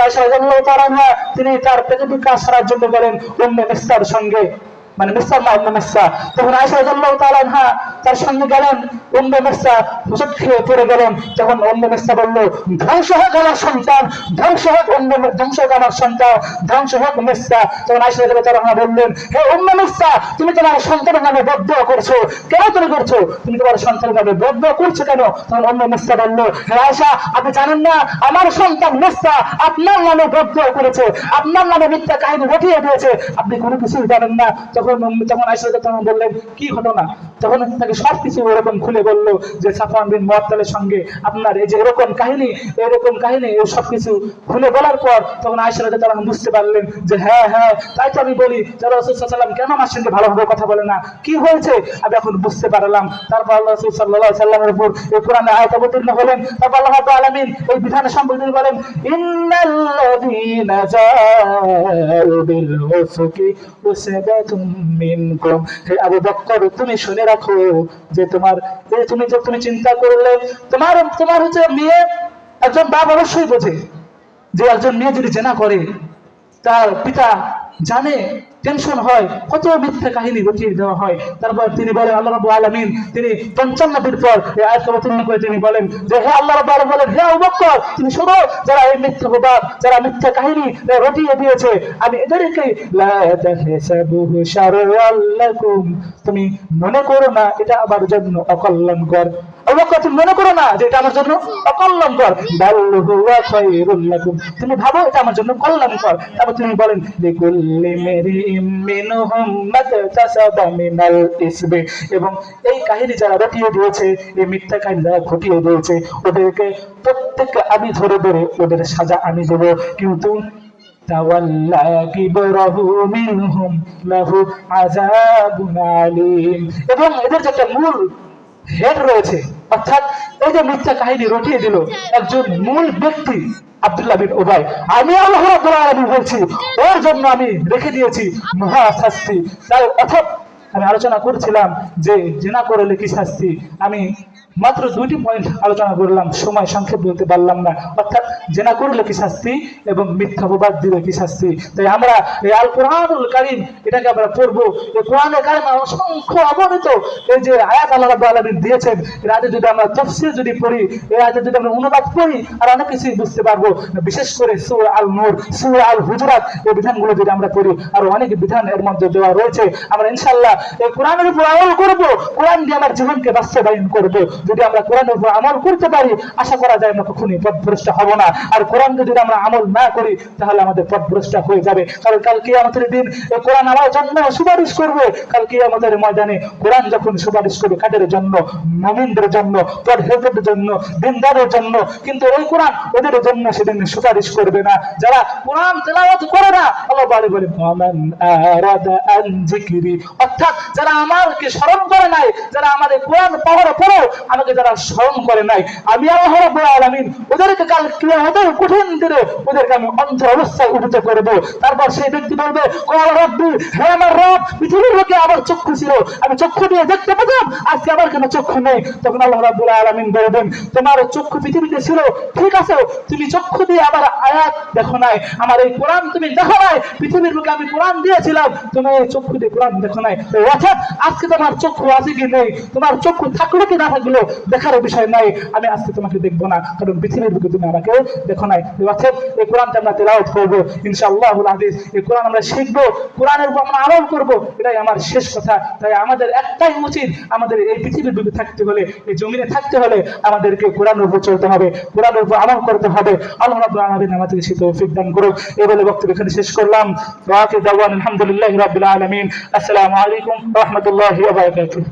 আয়েশা রাদিয়াল্লাহু তাআলা আনহা তিনি তার প্রাকৃতিক কাজ সারার জন্য গেলেন উম্মে মিসতার সঙ্গে, মানে মিসা না উম্মে মিসা। তখন আয়েশা রাদিয়াল্লাহু তাআলা আনহা তার সঙ্গে গেলেন, উম্মে মিসা হুজুর খেয়ে পড়ে গেলেন। তখন উম্মে মিসা বলল, ধ্বংস হোক আমার সন্তান, ধ্বংস হোক ধ্বংস হোক আমার সন্তান, ধ্বংস হোক মিসা। তখন আয়েশা রাদিয়াল্লাহু তাআলা আনহা বললেন, হে উম্মে মিসা, তুমি তোমার সন্তানের নামে বদদুয়া করছো কেন, তুমি করছো, তুমি তোমার সন্তানের নামে বদদুয়া করছো কেন? তখন উম্মে মিসা বলল, হে আয়েশা, আপনি জানেন না আমার সন্তান মিসা আপনার নামে বদদুয়া করেছে, আপনার নামে মিথ্যা কাহিনী রটিয়ে দিয়েছে, আপনি কোনো কিছুই জানেন না। তখন আয়েশা রাদিয়াল্লাহু তাআলা বললেন, কি ঘটনা? তখন তাকে সবকিছু এরকম খুলে বলল যে সাফওয়ান বিন মুআত্তালের সঙ্গে আপনার এই যে এরকম কাহিনী এই সবকিছু খুলে বলার পর তখন আয়েশা রাদিয়াল্লাহু তাআলা বুঝতে পারলেন যে হ্যাঁ হ্যাঁ, তাই তো আমি বলি যে রাসূল সাল্লাল্লাহু আলাইহি ওয়াসাল্লাম কেন আমার সঙ্গে ভালোভাবে কথা বলে না, কি হয়েছে আমি এখন বুঝতে পারলাম। তারপর আল্লাহ রাসূল সাল্লাল্লাহু আলাইহি ওয়াসাল্লামের উপর এই কোরআনে আয়াত অবতীর্ণ হলেন। তারপর আল্লাহ রাব্বুল আলামিন এই বিধানের সম্পর্কে বলেন, ইন্নাল্লাযীনা জাআউ বিল উফকি উসবাতুম মিনকুম। হে আবু বকর, তুমি শুনে রাখো যে তুমি চিন্তা করলে তোমার হচ্ছে মেয়ে, একজন বাপ অবশ্যই বোঝে যে একজন মেয়ে যদি জেনা করে তার পিতা জানে, টেনশন হয়, কত মিথ্যা কাহিনী রটিয়ে দেওয়া হয়। তারপর তিনি বলেন, আল্লাহ রাব্বুল আলামিন তিনি 55 নবীর পর এই আয়াত অবতীর্ণ করে তিনি বলেন যে হে আল্লাহ রাব্বুল আলামিন বলেন, হে আবু বকর, তুমি শোনো, যারা এই মিথ্যা প্রবাদ, যারা মিথ্যা কাহিনী রটিয়ে দিয়েছে, আমি এদেরকে লা তাহসাবুহু শাররাল লাকুম, তুমি মনে করো না এটা আমার জন্য অকল্যাণকর। আবু বকর, তুমি মনে করো না যে এটা আমার জন্য অকল্যাণকর, বাল হুয়া খায়রুল লাকুম, তুমি ভাবো এটা আমার জন্য কল্যাণকর। তারপর তিনি বলেন, লিকুল্লি মিরিম মিনহুম মাকতাসাবা মিনাল ইসমি, এবং এই কাহিনী যারা রটিয়ে দিয়েছে, এই মিথ্যা কাহিনী যারা ঘটিয়ে দিয়েছে, ওদেরকে প্রত্যেককে আমি ধরে ধরে ওদের সাজা আমি দেব। কিন্তু তাওয়াল্লা কিবরাহু মিনহুম লাহু আযাবুন আলীম, এবং এদের যে একটা মূল হেড রয়েছে, অর্থাৎ এই যে মিথ্যা কাহিনী রটিয়ে দিল একজন মূল ব্যক্তি আব্দুল্লাহ বিন উবাই, আমি আল্লাহ রাব্বুল আলামিন বলছি ওর জন্য আমি রেখে দিয়েছি মহা শাস্তি। তাই অর্থাৎ আমি আলোচনা করছিলাম যে জিনা করলে কি শাস্তি, আমি মাত্র 2টি পয়েন্ট আলোচনা করলাম, সময় সংক্ষেপ বলতে পারলাম না। অর্থাৎ জিনা করলে কি শাস্তি এবং মিথ্যা প্রবাদ দিলে কি শাস্তি। তাই আমরা এই আল কোরআনুল কারীম এটাকে আমরা পড়বো। এই কোরআনে কারিমে অসংখ্য অগণিত এই যে আয়াত আল্লাহ রাব্বুল আলামিন দিয়েছেন, এর আয়াতে যদি আমরা তাফসীর যদি পড়ি, এই আয়াতে যদি আমরা অনুবাদ পড়ি, আর অনেক কিছুই বুঝতে পারবো। বিশেষ করে সূরা আল নূর, সূরা আল হুজুরাত, এই বিধানগুলো যদি আমরা পড়ি, আর অনেক বিধান এর মধ্যে দেওয়া রয়েছে। আমরা ইনশাআল্লাহ এই কোরআনের উপর আমল করব, কোরআন দিয়ে আমার জীবনকে বাস্তবায়ন করব। যদি আমরা কোরআনের উপর আমল করতে পারি, আশা করা যায় আমরা কখনোই পথভ্রষ্ট হব না। আর কোরআনকে যদি আমরা আমল না করি, তাহলে আমাদের পথভ্রষ্ট হয়ে যাবে। কারণ কাল কিয়ামতের দিন এই কোরআন আমার জন্য সুপারিশ করবে। কাল কিয়ামতের ময়দানে কোরআন যখন সুপারিশ করবে কাদের জন্য? মুমিনদের জন্য, পরহেজগারদের জন্য, দিনদারের জন্য। কিন্তু ওই কোরআন ওদের জন্য সেদিন সুপারিশ করবে না। যারা কোরআন তেলাওয়াত করে না, আল্লাহ বলেন ওয়ামান আরাদা আন যিকরি, অর্থাৎ যারা আমাকে স্মরণ করে নাই, যারা আমাদের কোরআন পড়ার পরেও আমাকে যারা স্মরণ করে নাই, আমি আল্লাহ রাব্বুল আলামিন ওদেরকে কাল কিয়ামতের কঠিন দিনে ওদেরকে আমি অন্ধ অবস্থায় উঠিত করব। তারপর সেই ব্যক্তি বলবে, ক্বালা রাব্বি, হে আমার রব, পৃথিবীর বুকে আমার চক্ষু ছিল, আমি চক্ষু দিয়ে দেখতে পেতাম, আজকে আমার কেন চক্ষু নেই? তখন আল্লাহ রাব্বুল আলামিন বলবেন, তোমার চক্ষু পৃথিবীতে ছিল, ঠিক আছে, তুমি চক্ষু দিয়ে আমার আয়াত দেখো নাই, আমার এই কোরআন তুমি দেখো নাই, পৃথিবীর বুকে আমি কোরআন দিয়েছিলাম, তুমি এই চক্ষু দিয়ে কোরআন দেখো নাই। অর্থাৎ আজকে তোমার চক্ষু আছে কি নেই, তোমার চক্ষু থাকলো কি না থাকলো দেখার বিষয় নাই, আমি আজকে তোমাকে দেখবো না, কারণ পৃথিবীর বুকে তুমি আমাকে দেখো নাই। অতএব এই কোরআনটা আমরা তেলাওয়াত করবো ইনশাআল্লাহুল আজিজ, এই কোরআন আমরা শিখবো, কোরআনের উপর আমরা আমল করবো, এটাই আমার শেষ কথা। তাই আমাদের একটাই উচিত, আমাদের এই পৃথিবীর বুকে থাকতে হলে, এই জমিনে থাকতে হলে আমাদেরকে কোরআনের উপর চলতে হবে, কোরআনের উপর আমল করতে হবে। আল্লাহ রাব্বুল আলামিন আমাদেরকে সেই তৌফিক দান করুক। এই বলে বক্তব্য এখানে শেষ করলাম। ওয়া আখিরু দাওয়ানা আলহামদুলিল্লাহি রাব্বিল আলামিন। আসসালামু আলাইকুম ওয়া রাহমাতুল্লাহি ওয়া বারাকাতুহু।